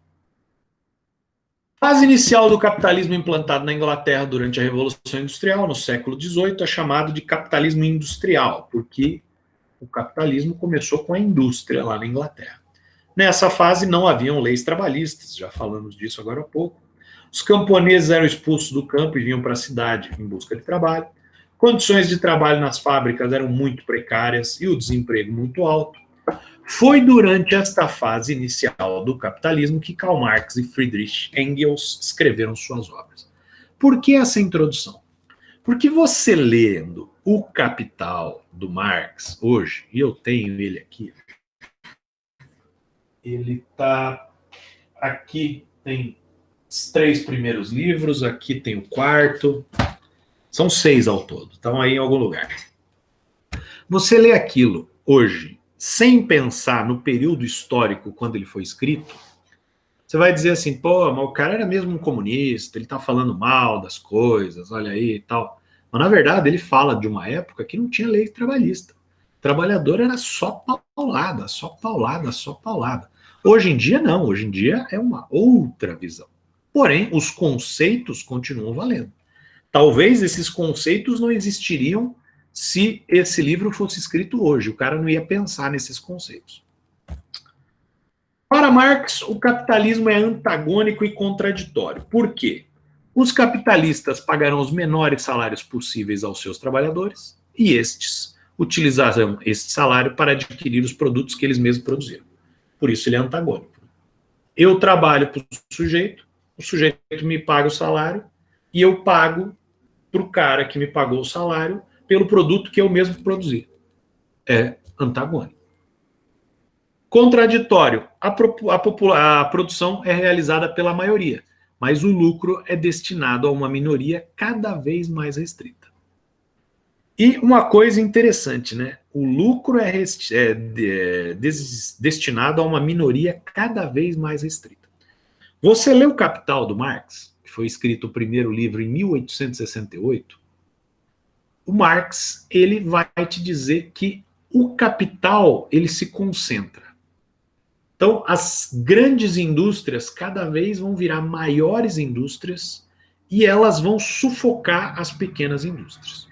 Speaker 1: Fase inicial do capitalismo implantado na Inglaterra durante a Revolução Industrial, no século XVIII, é chamado de capitalismo industrial, porque o capitalismo começou com a indústria lá na Inglaterra. Nessa fase não haviam leis trabalhistas, já falamos disso agora há pouco. Os camponeses eram expulsos do campo e vinham para a cidade em busca de trabalho. Condições de trabalho nas fábricas eram muito precárias e o desemprego muito alto. Foi durante esta fase inicial do capitalismo que Karl Marx e Friedrich Engels escreveram suas obras. Por que essa introdução? Porque você lendo O Capital do Marx hoje, e eu tenho ele aqui, ele está aqui, tem os 3 primeiros livros, aqui tem o 4º, são 6 ao todo, estão aí em algum lugar. Você lê aquilo hoje, sem pensar no período histórico quando ele foi escrito, você vai dizer assim, pô, mas o cara era mesmo um comunista, ele tá falando mal das coisas, olha aí e tal. Mas, na verdade, ele fala de uma época que não tinha lei trabalhista. O trabalhador era só paulada, só paulada, só paulada. Hoje em dia, não. Hoje em dia é uma outra visão. Porém, os conceitos continuam valendo. Talvez esses conceitos não existiriam se esse livro fosse escrito hoje. O cara não ia pensar nesses conceitos. Para Marx, o capitalismo é antagônico e contraditório. Por quê? Os capitalistas pagarão os menores salários possíveis aos seus trabalhadores e estes utilizarão este salário para adquirir os produtos que eles mesmos produziram. Por isso ele é antagônico. Eu trabalho para o sujeito me paga o salário e eu pago para o cara que me pagou o salário pelo produto que eu mesmo produzi. É antagônico. Contraditório. A produção é realizada pela maioria, mas o lucro é destinado a uma minoria cada vez mais restrita. E uma coisa interessante, né? O lucro é destinado a uma minoria cada vez mais restrita. Você lê O Capital do Marx, que foi escrito o primeiro livro em 1868, o Marx ele vai te dizer que o capital ele se concentra. Então, as grandes indústrias cada vez vão virar maiores indústrias e elas vão sufocar as pequenas indústrias.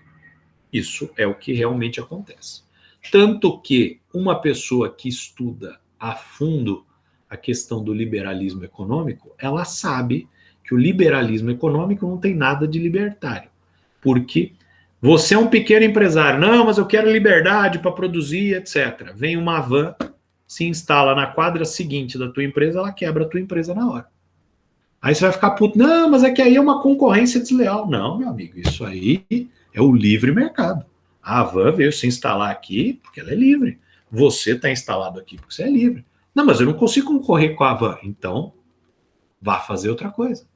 Speaker 1: Isso é o que realmente acontece. Tanto que uma pessoa que estuda a fundo a questão do liberalismo econômico, ela sabe que o liberalismo econômico não tem nada de libertário. Porque você é um pequeno empresário, não, mas eu quero liberdade para produzir, etc. Vem uma van, se instala na quadra seguinte da tua empresa, ela quebra a tua empresa na hora. Aí você vai ficar puto, não, mas é que aí é uma concorrência desleal. Não, meu amigo, isso aí é o livre mercado. A van veio se instalar aqui porque ela é livre. Você está instalado aqui porque você é livre. Não, mas eu não consigo concorrer com a van. Então, vá fazer outra coisa.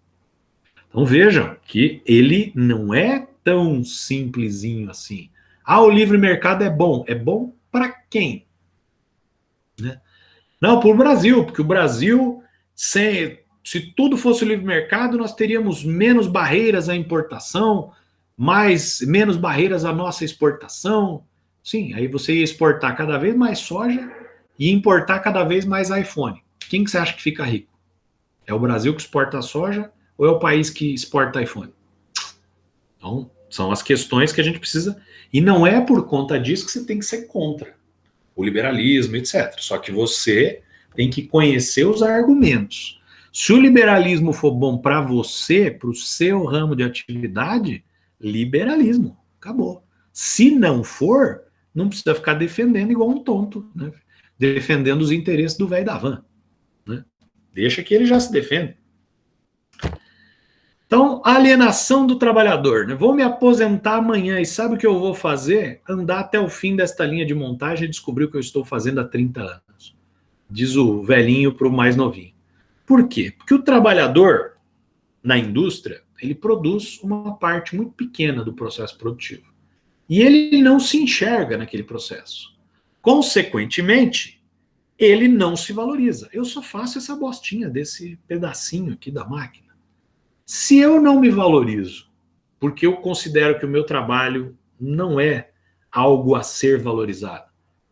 Speaker 1: Então vejam que ele não é tão simplesinho assim. Ah, o livre mercado é bom. É bom para quem? Né? Não, para o Brasil, porque o Brasil, se tudo fosse o livre mercado, nós teríamos menos barreiras à importação, menos barreiras à nossa exportação. Sim, aí você ia exportar cada vez mais soja e importar cada vez mais iPhone. Quem que você acha que fica rico? É o Brasil que exporta soja ou é o país que exporta iPhone? Então, são as questões que a gente precisa, e não é por conta disso que você tem que ser contra o liberalismo, etc. Só que você tem que conhecer os argumentos. Se o liberalismo for bom para você, para o seu ramo de atividade, liberalismo, acabou. Se não for, não precisa ficar defendendo igual um tonto, né? Defendendo os interesses do velho da van. Né? Deixa que ele já se defenda. Então, alienação do trabalhador. Né? Vou me aposentar amanhã e sabe o que eu vou fazer? Andar até o fim desta linha de montagem e descobrir o que eu estou fazendo há 30 anos. Diz o velhinho para o mais novinho. Por quê? Porque o trabalhador, na indústria, ele produz uma parte muito pequena do processo produtivo. E ele não se enxerga naquele processo. Consequentemente, ele não se valoriza. Eu só faço essa bostinha desse pedacinho aqui da máquina. Se eu não me valorizo, porque eu considero que o meu trabalho não é algo a ser valorizado,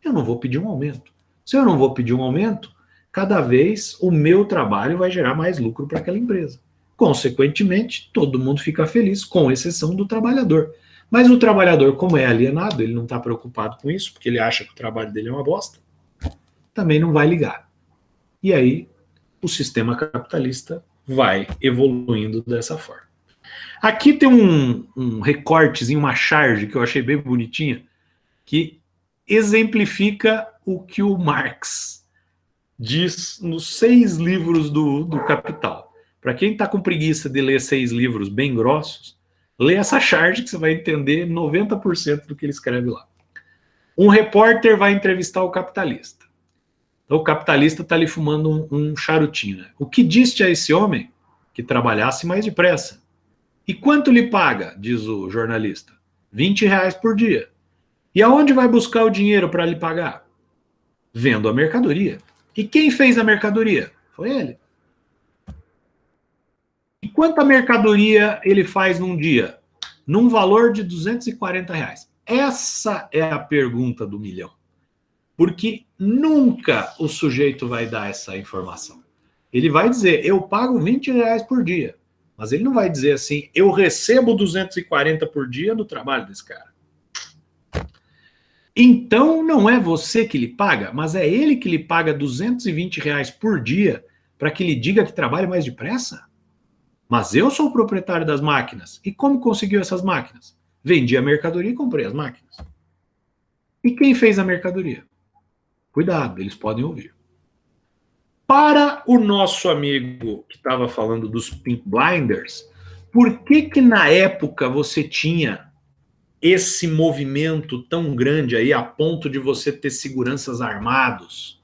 Speaker 1: eu não vou pedir um aumento. Se eu não vou pedir um aumento, cada vez o meu trabalho vai gerar mais lucro para aquela empresa. Consequentemente, todo mundo fica feliz, com exceção do trabalhador. Mas o trabalhador, como é alienado, ele não está preocupado com isso, porque ele acha que o trabalho dele é uma bosta, também não vai ligar. E aí, o sistema capitalista vai evoluindo dessa forma. Aqui tem um recortezinho, uma charge que eu achei bem bonitinha, que exemplifica o que o Marx diz nos 6 livros do Capital. Para quem está com preguiça de ler 6 livros bem grossos, lê essa charge que você vai entender 90% do que ele escreve lá. Um repórter vai entrevistar o capitalista. Então, o capitalista está ali fumando um charutinho. Né? O que diste a esse homem? Que trabalhasse mais depressa. E quanto lhe paga? Diz o jornalista. R$20 por dia. E aonde vai buscar o dinheiro para lhe pagar? Vendo a mercadoria. E quem fez a mercadoria? Foi ele. E quanta mercadoria ele faz num dia? Num valor de R$240. Essa é a pergunta do milhão. Porque nunca o sujeito vai dar essa informação. Ele vai dizer, eu pago R$20 por dia. Mas ele não vai dizer assim, eu recebo 240 por dia no trabalho desse cara. Então não é você que lhe paga, mas é ele que lhe paga R$220 por dia para que lhe diga que trabalha mais depressa? Mas eu sou o proprietário das máquinas. E como conseguiu essas máquinas? Vendi a mercadoria e comprei as máquinas. E quem fez a mercadoria? Cuidado, eles podem ouvir. Para o nosso amigo que estava falando dos Pink Blinders, por que na época você tinha esse movimento tão grande aí a ponto de você ter seguranças armados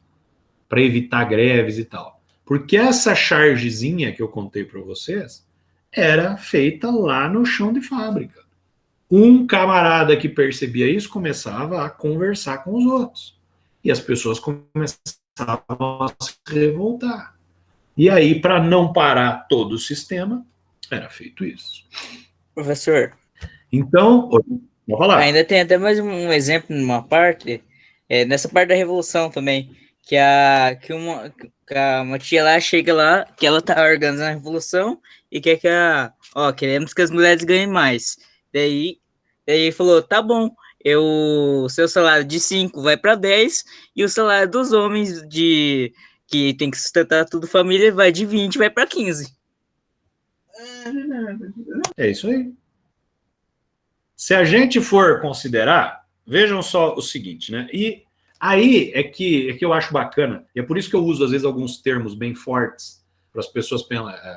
Speaker 1: para evitar greves e tal? Porque essa chargezinha que eu contei para vocês era feita lá no chão de fábrica. Um camarada que percebia isso começava a conversar com os outros. E as pessoas começavam a se revoltar. E aí, para não parar todo o sistema, era feito isso.
Speaker 2: Professor.
Speaker 1: Então, vou falar.
Speaker 2: Ainda tem até mais um exemplo numa parte, nessa parte da Revolução também, que uma tia lá chega lá, que ela tá organizando a Revolução e quer que queremos que as mulheres ganhem mais. Daí falou, tá bom, seu salário de 5 vai para 10 e o salário dos homens que tem que sustentar tudo família vai de 20, vai para 15.
Speaker 1: É isso aí. Se a gente for considerar, vejam só o seguinte, né? E aí é que eu acho bacana, e é por isso que eu uso, às vezes, alguns termos bem fortes, para as pessoas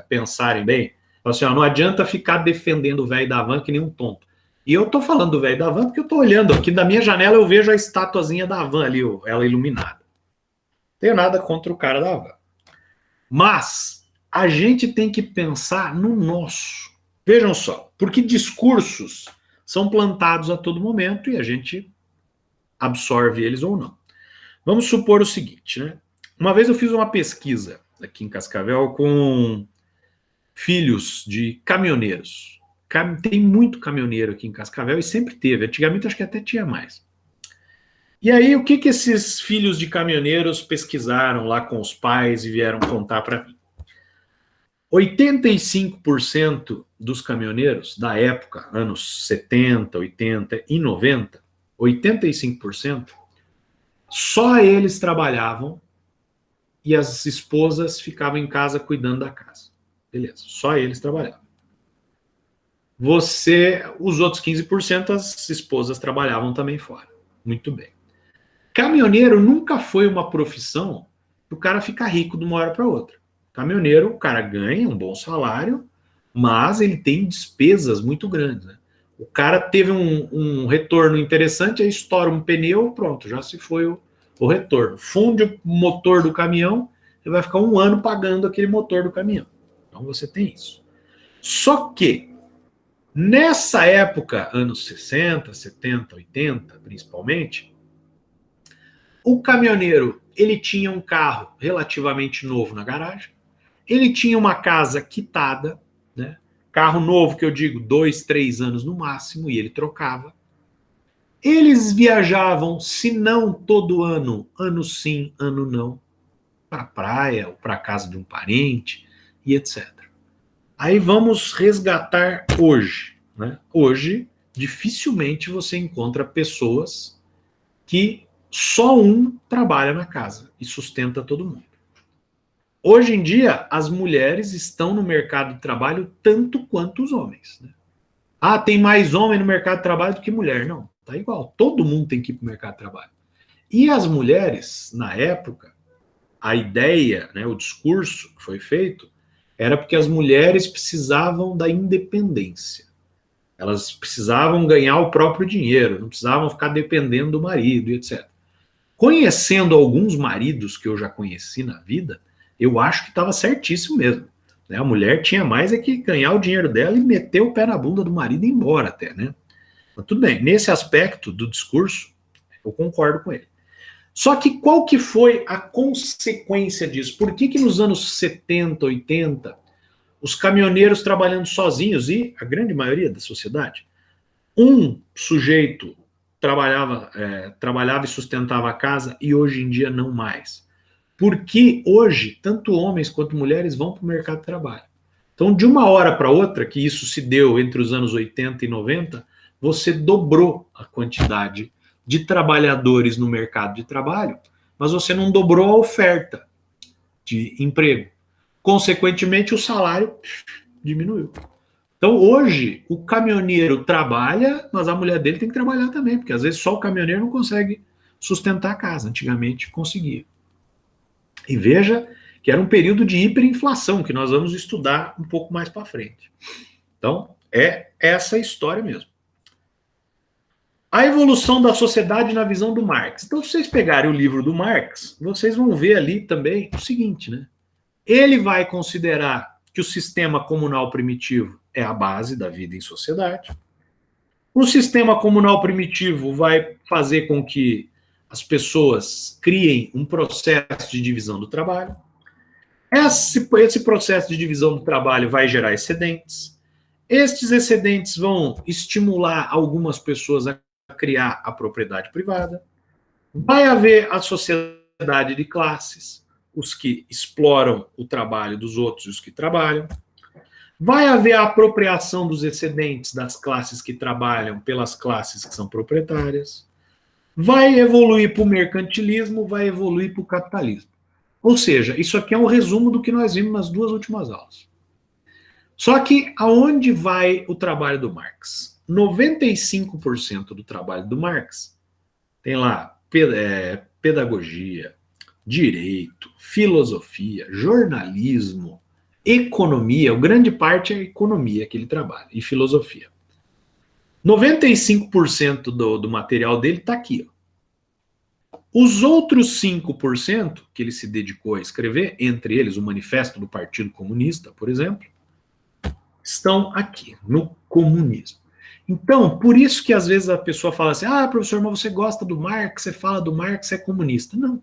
Speaker 1: pensarem bem. Assim, não adianta ficar defendendo o velho da van que nem um tonto. E eu tô falando do velho da van porque eu tô olhando aqui da minha janela, eu vejo a estatuazinha da van ali, ela iluminada. Não tenho nada contra o cara da van. Mas a gente tem que pensar no nosso. Vejam só, porque discursos são plantados a todo momento e a gente absorve eles ou não. Vamos supor o seguinte, né? Uma vez eu fiz uma pesquisa aqui em Cascavel com filhos de caminhoneiros. Tem muito caminhoneiro aqui em Cascavel e sempre teve. Antigamente acho que até tinha mais. E aí o que esses filhos de caminhoneiros pesquisaram lá com os pais e vieram contar para mim? 85% dos caminhoneiros da época, anos 70, 80 e 90, 85%, só eles trabalhavam e as esposas ficavam em casa cuidando da casa. Beleza, só eles trabalhavam. Os outros 15%, as esposas trabalhavam também fora. Muito bem. Caminhoneiro nunca foi uma profissão para o cara ficar rico de uma hora para outra. Caminhoneiro, o cara ganha um bom salário, mas ele tem despesas muito grandes. Né? O cara teve um retorno interessante, aí estoura um pneu, pronto, já se foi o retorno. Funde o motor do caminhão, ele vai ficar 1 ano pagando aquele motor do caminhão. Então você tem isso. Só que, nessa época, anos 60, 70, 80, principalmente, o caminhoneiro, ele tinha um carro relativamente novo na garagem, ele tinha uma casa quitada, né? Carro novo que eu digo 2, 3 anos no máximo, e ele trocava. Eles viajavam, se não todo ano sim, ano não, para a praia ou para a casa de um parente e etc. Aí vamos resgatar hoje, né? Hoje, dificilmente você encontra pessoas que só um trabalha na casa e sustenta todo mundo. Hoje em dia, as mulheres estão no mercado de trabalho tanto quanto os homens, né? Ah, tem mais homem no mercado de trabalho do que mulher. Não, tá igual. Todo mundo tem que ir para o mercado de trabalho. E as mulheres, na época, a ideia, né, o discurso que foi feito, era porque as mulheres precisavam da independência. Elas precisavam ganhar o próprio dinheiro, não precisavam ficar dependendo do marido, etc. Conhecendo alguns maridos que eu já conheci na vida, eu acho que estava certíssimo mesmo. Né? A mulher tinha mais é que ganhar o dinheiro dela e meter o pé na bunda do marido e ir embora até, né? Mas tudo bem, nesse aspecto do discurso, eu concordo com ele. Só que qual que foi a consequência disso? Por que nos anos 70, 80, os caminhoneiros trabalhando sozinhos, e a grande maioria da sociedade, um sujeito trabalhava e sustentava a casa, e hoje em dia não mais? Porque hoje, tanto homens quanto mulheres vão para o mercado de trabalho. Então, de uma hora para outra, que isso se deu entre os anos 80 e 90, você dobrou a quantidade de trabalhadores no mercado de trabalho, mas você não dobrou a oferta de emprego. Consequentemente, o salário diminuiu. Então, hoje, o caminhoneiro trabalha, mas a mulher dele tem que trabalhar também, porque às vezes só o caminhoneiro não consegue sustentar a casa. Antigamente conseguia. E veja que era um período de hiperinflação, que nós vamos estudar um pouco mais para frente. Então, é essa história mesmo. A evolução da sociedade na visão do Marx. Então, se vocês pegarem o livro do Marx, vocês vão ver ali também o seguinte, né? Ele vai considerar que o sistema comunal primitivo é a base da vida em sociedade. O sistema comunal primitivo vai fazer com que as pessoas criem um processo de divisão do trabalho. Esse processo de divisão do trabalho vai gerar excedentes. Estes excedentes vão estimular algumas pessoas a criar a propriedade privada. Vai haver a sociedade de classes, os que exploram o trabalho dos outros e os que trabalham. Vai haver a apropriação dos excedentes das classes que trabalham pelas classes que são proprietárias. Vai evoluir para o mercantilismo, vai evoluir para o capitalismo. Ou seja, isso aqui é um resumo do que nós vimos nas duas últimas aulas. Só que aonde vai o trabalho do Marx? 95% do trabalho do Marx tem lá pedagogia, direito, filosofia, jornalismo, economia. A grande parte é a economia que ele trabalha, e filosofia. 95% do material dele está aqui. Os outros 5% que ele se dedicou a escrever, entre eles o Manifesto do Partido Comunista, por exemplo, estão aqui, no comunismo. Então, por isso que às vezes a pessoa fala assim, ah, professor, mas você gosta do Marx, você fala do Marx, você é comunista. Não,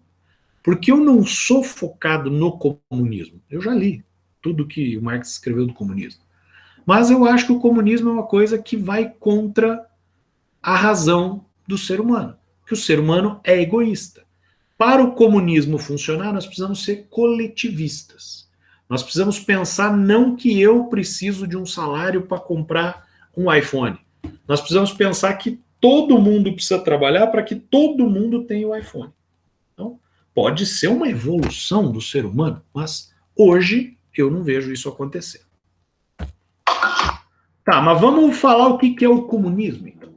Speaker 1: porque eu não sou focado no comunismo. Eu já li tudo que o Marx escreveu do comunismo. Mas eu acho que o comunismo é uma coisa que vai contra a razão do ser humano, que o ser humano é egoísta. Para o comunismo funcionar, nós precisamos ser coletivistas. Nós precisamos pensar não que eu preciso de um salário para comprar um iPhone. Nós precisamos pensar que todo mundo precisa trabalhar para que todo mundo tenha o iPhone. Então, pode ser uma evolução do ser humano, mas hoje eu não vejo isso acontecer. Tá, mas vamos falar o que é o comunismo, então.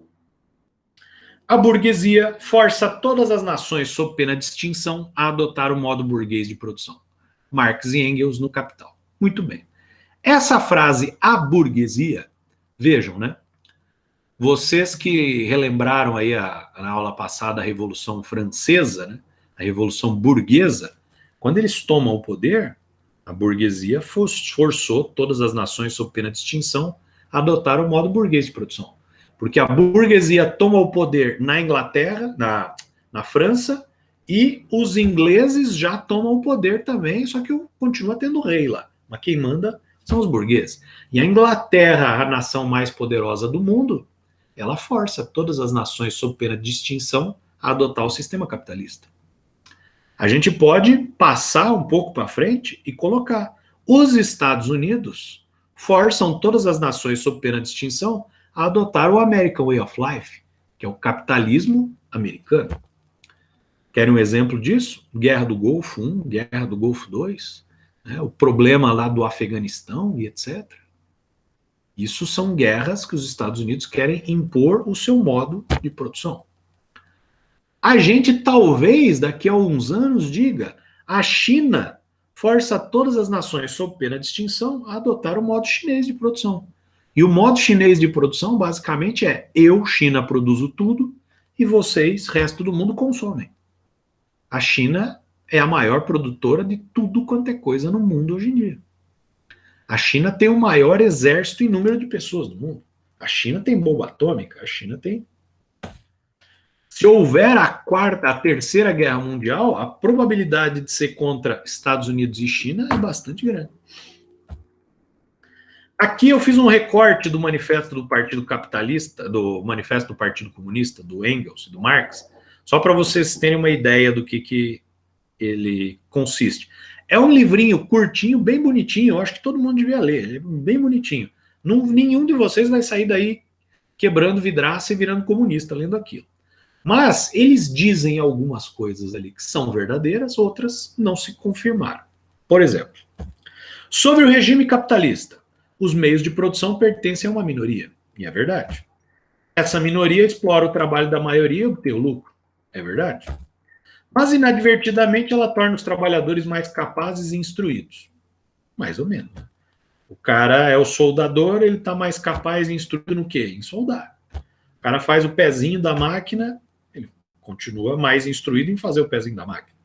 Speaker 1: A burguesia força todas as nações, sob pena de extinção, a adotar o modo burguês de produção. Marx e Engels no Capital. Muito bem. Essa frase, a burguesia, vejam, né? Vocês que relembraram aí na aula passada a Revolução Francesa, né? A Revolução Burguesa, quando eles tomam o poder, a burguesia forçou todas as nações, sob pena de extinção, a adotar o modo burguês de produção. Porque a burguesia toma o poder na Inglaterra, na França, e os ingleses já tomam o poder também, só que continua tendo rei lá. Mas quem manda são os burgueses. E a Inglaterra, a nação mais poderosa do mundo, ela força todas as nações, sob pena de extinção, a adotar o sistema capitalista. A gente pode passar um pouco para frente e colocar: os Estados Unidos forçam todas as nações, sob pena de extinção, a adotar o American Way of Life, que é o capitalismo americano. Querem um exemplo disso? Guerra do Golfo I, Guerra do Golfo II, né, o problema lá do Afeganistão e etc. Isso são guerras que os Estados Unidos querem impor o seu modo de produção. A gente talvez, daqui a uns anos, diga: a China força todas as nações, sob pena de extinção, a adotar o modo chinês de produção. E o modo chinês de produção, basicamente, é: eu, China, produzo tudo e vocês, resto do mundo, consomem. A China é a maior produtora de tudo quanto é coisa no mundo hoje em dia. A China tem o maior exército em número de pessoas do mundo. A China tem bomba atômica, a China tem... Se houver a terceira guerra mundial, a probabilidade de ser contra Estados Unidos e China é bastante grande. Aqui eu fiz um recorte do manifesto do Partido Capitalista, do manifesto do Partido Comunista, do Engels e do Marx, só para vocês terem uma ideia do que ele consiste. É um livrinho curtinho, bem bonitinho, eu acho que todo mundo devia ler, ele é bem bonitinho. Nenhum de vocês vai sair daí quebrando vidraça e virando comunista lendo aquilo. Mas eles dizem algumas coisas ali que são verdadeiras, outras não se confirmaram. Por exemplo, sobre o regime capitalista, os meios de produção pertencem a uma minoria, e é verdade. Essa minoria explora o trabalho da maioria e obtém o lucro, é verdade. Mas inadvertidamente ela torna os trabalhadores mais capazes e instruídos, mais ou menos. O cara é o soldador, ele está mais capaz e instruído no quê? Em soldar. O cara faz o pezinho da máquina, ele continua mais instruído em fazer o pezinho da máquina.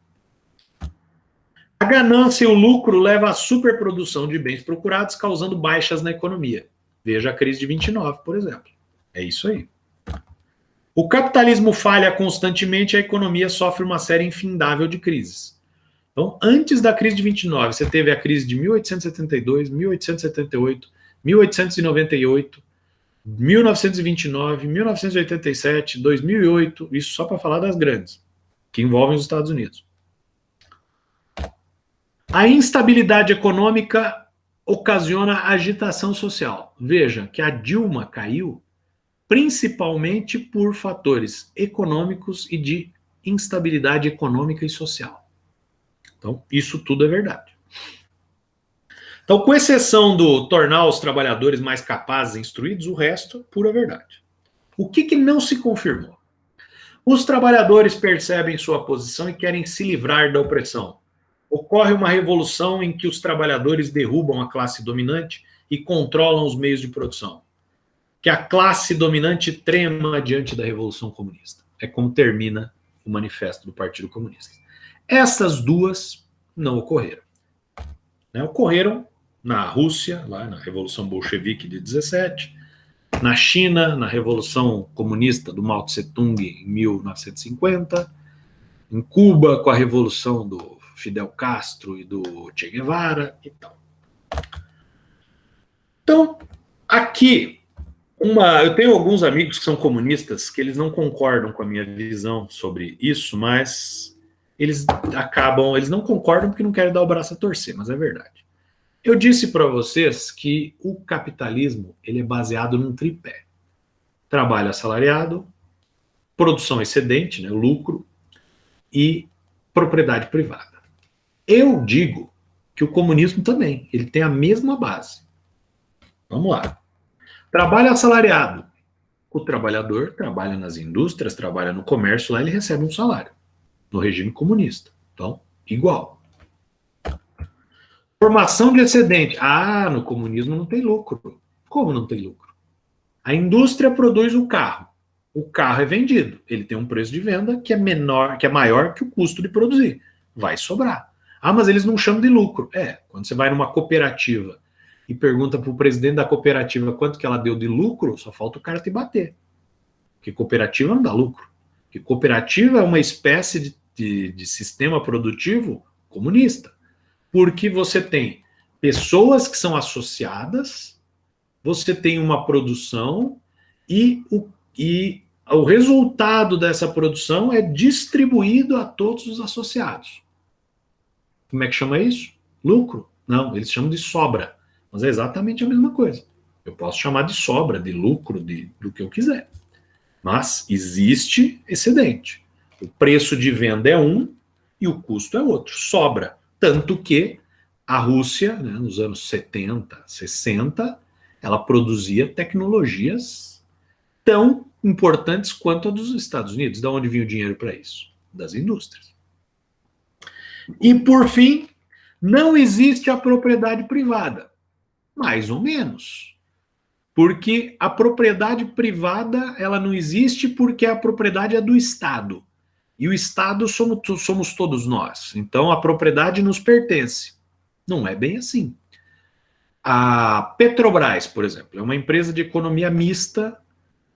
Speaker 1: A ganância e o lucro levam à superprodução de bens procurados, causando baixas na economia. Veja a crise de 29, por exemplo. É isso aí. O capitalismo falha constantemente e a economia sofre uma série infindável de crises. Então, antes da crise de 29, você teve a crise de 1872, 1878, 1898, 1929, 1987, 2008, isso só para falar das grandes, que envolvem os Estados Unidos. A instabilidade econômica ocasiona agitação social. Veja que a Dilma caiu principalmente por fatores econômicos e de instabilidade econômica e social. Então, isso tudo é verdade. Então, com exceção do tornar os trabalhadores mais capazes e instruídos, o resto, pura verdade. O que não se confirmou? Os trabalhadores percebem sua posição e querem se livrar da opressão. Ocorre uma revolução em que os trabalhadores derrubam a classe dominante e controlam os meios de produção. Que a classe dominante trema diante da Revolução Comunista. É como termina o manifesto do Partido Comunista. Essas duas não ocorreram. Ocorreram na Rússia, lá na Revolução Bolchevique de 17, na China, na Revolução Comunista do Mao Tse-tung em 1950, em Cuba, com a Revolução do Fidel Castro e do Che Guevara e tal. Então, aqui, eu tenho alguns amigos que são comunistas que eles não concordam com a minha visão sobre isso, mas eles não concordam porque não querem dar o braço a torcer, mas é verdade. Eu disse para vocês que o capitalismo ele é baseado num tripé: trabalho assalariado, produção excedente, né, lucro, e propriedade privada. Eu digo que o comunismo também, ele tem a mesma base. Vamos lá. Trabalho assalariado. O trabalhador trabalha nas indústrias, trabalha no comércio, lá ele recebe um salário. No regime comunista. Então, igual. Formação de excedente. No comunismo não tem lucro. Como não tem lucro? A indústria produz o carro. O carro é vendido. Ele tem um preço de venda que é maior que o custo de produzir. Vai sobrar. Mas eles não chamam de lucro. Quando você vai numa cooperativa e pergunta para o presidente da cooperativa quanto que ela deu de lucro, só falta o cara te bater. Porque cooperativa não dá lucro. Porque cooperativa é uma espécie de sistema produtivo comunista. Porque você tem pessoas que são associadas, você tem uma produção e e o resultado dessa produção é distribuído a todos os associados. Como é que chama isso? Lucro? Não, eles chamam de sobra. Mas é exatamente a mesma coisa. Eu posso chamar de sobra, de lucro, do que eu quiser. Mas existe excedente. O preço de venda é um e o custo é outro. Sobra. Tanto que a Rússia, né, nos anos 70, 60, ela produzia tecnologias tão importantes quanto a dos Estados Unidos. De onde vinha o dinheiro para isso? Das indústrias. E, por fim, não existe a propriedade privada. Mais ou menos. Porque a propriedade privada, ela não existe porque a propriedade é do Estado. E o Estado somos todos nós. Então, a propriedade nos pertence. Não é bem assim. A Petrobras, por exemplo, é uma empresa de economia mista,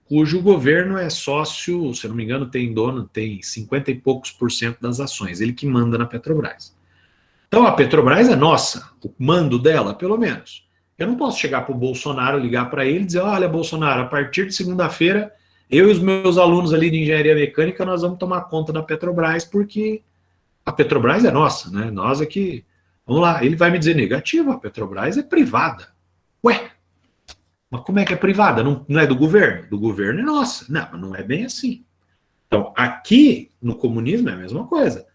Speaker 1: cujo governo é sócio, se eu não me engano, tem 50 e poucos % das ações. Ele que manda na Petrobras. Então, a Petrobras é nossa, o mando dela, pelo menos. Eu não posso chegar para o Bolsonaro, ligar para ele e dizer, olha, Bolsonaro, a partir de segunda-feira, eu e os meus alunos ali de engenharia mecânica, nós vamos tomar conta da Petrobras, porque a Petrobras é nossa, né? Nós é que... Vamos lá, ele vai me dizer negativo, a Petrobras é privada. Ué, mas como é que é privada? Não é do governo? Do governo é nossa. Não, não é bem assim. Então, aqui, no comunismo, é a mesma coisa.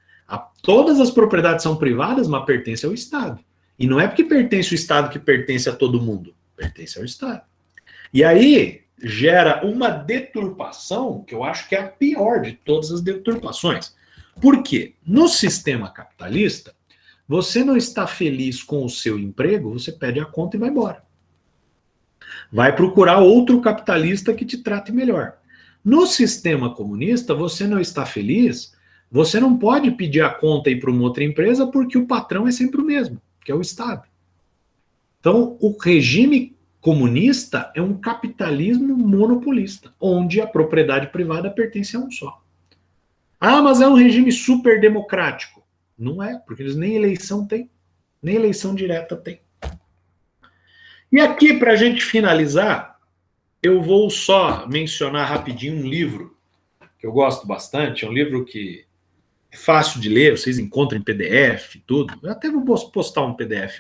Speaker 1: Todas as propriedades são privadas, mas pertencem ao Estado. E não é porque pertence ao Estado que pertence a todo mundo. Pertence ao Estado. E aí gera uma deturpação que eu acho que é a pior de todas as deturpações. Por quê? No sistema capitalista, você não está feliz com o seu emprego, você pede a conta e vai embora. Vai procurar outro capitalista que te trate melhor. No sistema comunista, você não está feliz, você não pode pedir a conta e ir para uma outra empresa porque o patrão é sempre o mesmo, que é o Estado. Então, o regime comunista é um capitalismo monopolista, onde a propriedade privada pertence a um só. Ah, mas é um regime super democrático. Não é, porque eles nem eleição têm, nem eleição direta têm. E aqui, para a gente finalizar, eu vou só mencionar rapidinho um livro que eu gosto bastante, é um livro que é fácil de ler, vocês encontram em PDF, tudo. Eu até vou postar um PDF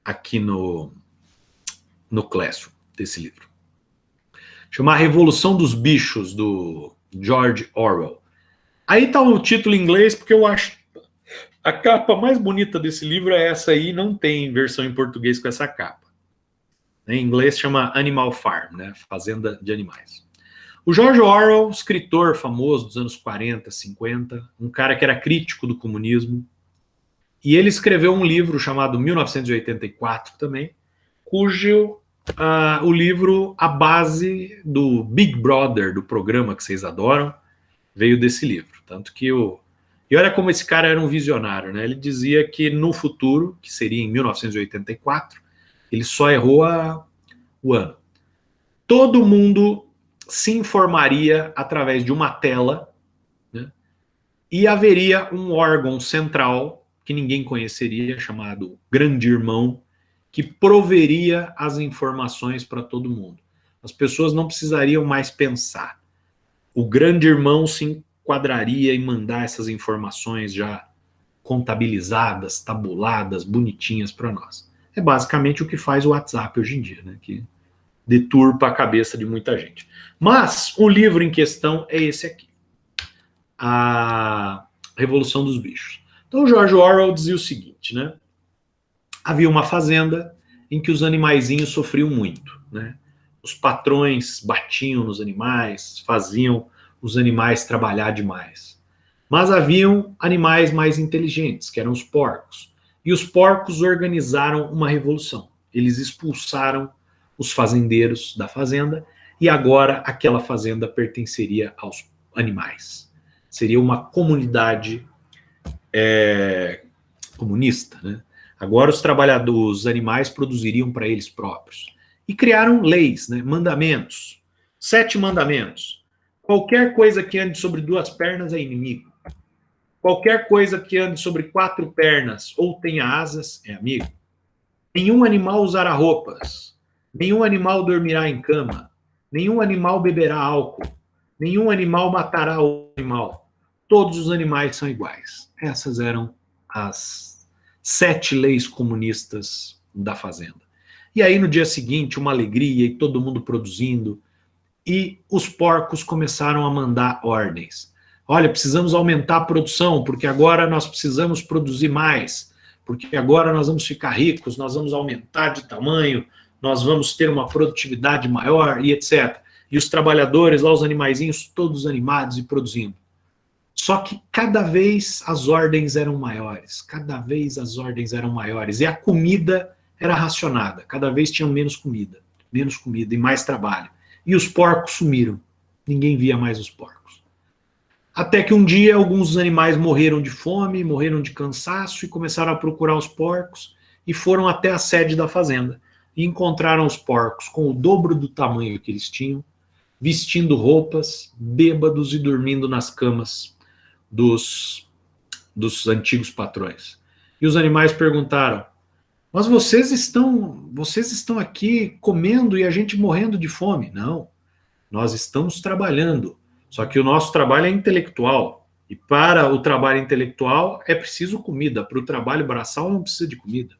Speaker 1: aqui no Classroom, desse livro. Chama A Revolução dos Bichos, do George Orwell. Aí tá o título em inglês, porque eu acho a capa mais bonita desse livro é essa aí, não tem versão em português com essa capa. Em inglês chama Animal Farm, né? Fazenda de Animais. O George Orwell, escritor famoso dos anos 40, 50, um cara que era crítico do comunismo, e ele escreveu um livro chamado 1984 também, cujo o livro, a base do Big Brother, do programa que vocês adoram, veio desse livro. Tanto que E olha como esse cara era um visionário, né? Ele dizia que no futuro, que seria em 1984, ele só errou o ano. Todo mundo se informaria através de uma tela, né? E haveria um órgão central que ninguém conheceria, chamado Grande Irmão, que proveria as informações para todo mundo. As pessoas não precisariam mais pensar. O Grande Irmão se enquadraria e mandar essas informações já contabilizadas, tabuladas, bonitinhas para nós. É basicamente o que faz o WhatsApp hoje em dia, né? Que deturpa a cabeça de muita gente. Mas o livro em questão é esse aqui. A Revolução dos Bichos. Então o George Orwell dizia o seguinte, né? Havia uma fazenda em que os animaizinhos sofriam muito, né? Os patrões batiam nos animais, faziam os animais trabalhar demais. Mas haviam animais mais inteligentes, que eram os porcos. E os porcos organizaram uma revolução. Eles expulsaram os fazendeiros da fazenda e agora aquela fazenda pertenceria aos animais. Seria uma comunidade comunista, né? Agora os trabalhadores, os animais produziriam para eles próprios. E criaram leis, né? Mandamentos. 7 mandamentos. Qualquer coisa que ande sobre 2 pernas é inimigo. Qualquer coisa que ande sobre 4 pernas ou tenha asas é amigo. Nenhum animal usará roupas. Nenhum animal dormirá em cama. Nenhum animal beberá álcool. Nenhum animal matará outro animal. Todos os animais são iguais. Essas eram as 7 leis comunistas da fazenda. E aí, no dia seguinte, uma alegria e todo mundo produzindo. E os porcos começaram a mandar ordens. Olha, precisamos aumentar a produção, porque agora nós precisamos produzir mais, porque agora nós vamos ficar ricos, nós vamos aumentar de tamanho, nós vamos ter uma produtividade maior e etc. E os trabalhadores lá, os animaizinhos, todos animados e produzindo. Só que cada vez as ordens eram maiores, cada vez as ordens eram maiores, e a comida era racionada, cada vez tinham menos comida e mais trabalho. E os porcos sumiram, ninguém via mais os porcos. Até que um dia alguns dos animais morreram de fome, morreram de cansaço e começaram a procurar os porcos e foram até a sede da fazenda. E encontraram os porcos com o dobro do tamanho que eles tinham, vestindo roupas, bêbados e dormindo nas camas dos antigos patrões. E os animais perguntaram: mas vocês estão aqui comendo e a gente morrendo de fome? Não, nós estamos trabalhando. Só que o nosso trabalho é intelectual. E para o trabalho intelectual é preciso comida. Para o trabalho braçal não precisa de comida.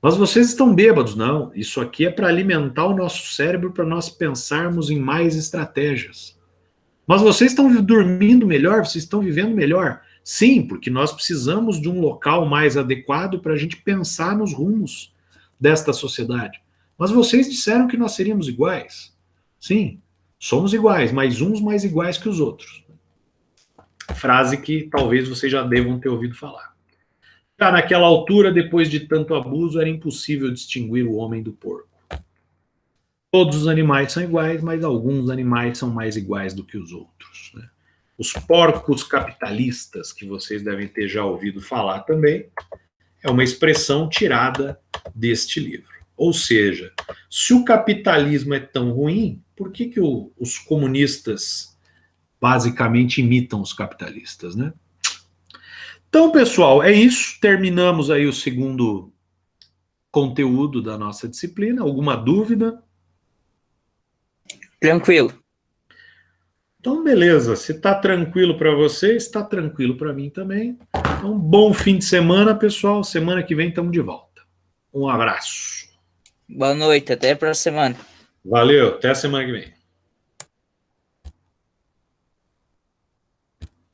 Speaker 1: Mas vocês estão bêbados. Não, isso aqui é para alimentar o nosso cérebro, para nós pensarmos em mais estratégias. Mas vocês estão dormindo melhor? Vocês estão vivendo melhor? Sim, porque nós precisamos de um local mais adequado para a gente pensar nos rumos desta sociedade. Mas vocês disseram que nós seríamos iguais. Sim, somos iguais, mas uns mais iguais que os outros. Frase que talvez vocês já devam ter ouvido falar. Já naquela altura, depois de tanto abuso, era impossível distinguir o homem do porco. Todos os animais são iguais, mas alguns animais são mais iguais do que os outros, né? Os porcos capitalistas, que vocês devem ter já ouvido falar também, é uma expressão tirada deste livro. Ou seja, se o capitalismo é tão ruim, por que os comunistas basicamente imitam os capitalistas, né? Então, pessoal, é isso. Terminamos aí o segundo conteúdo da nossa disciplina. Alguma dúvida?
Speaker 2: Tranquilo.
Speaker 1: Então, beleza. Se está tranquilo para você, está tranquilo para mim também. Então, bom fim de semana, pessoal. Semana que vem estamos de volta. Um abraço.
Speaker 2: Boa noite, até a próxima semana.
Speaker 1: Valeu, até a semana que vem.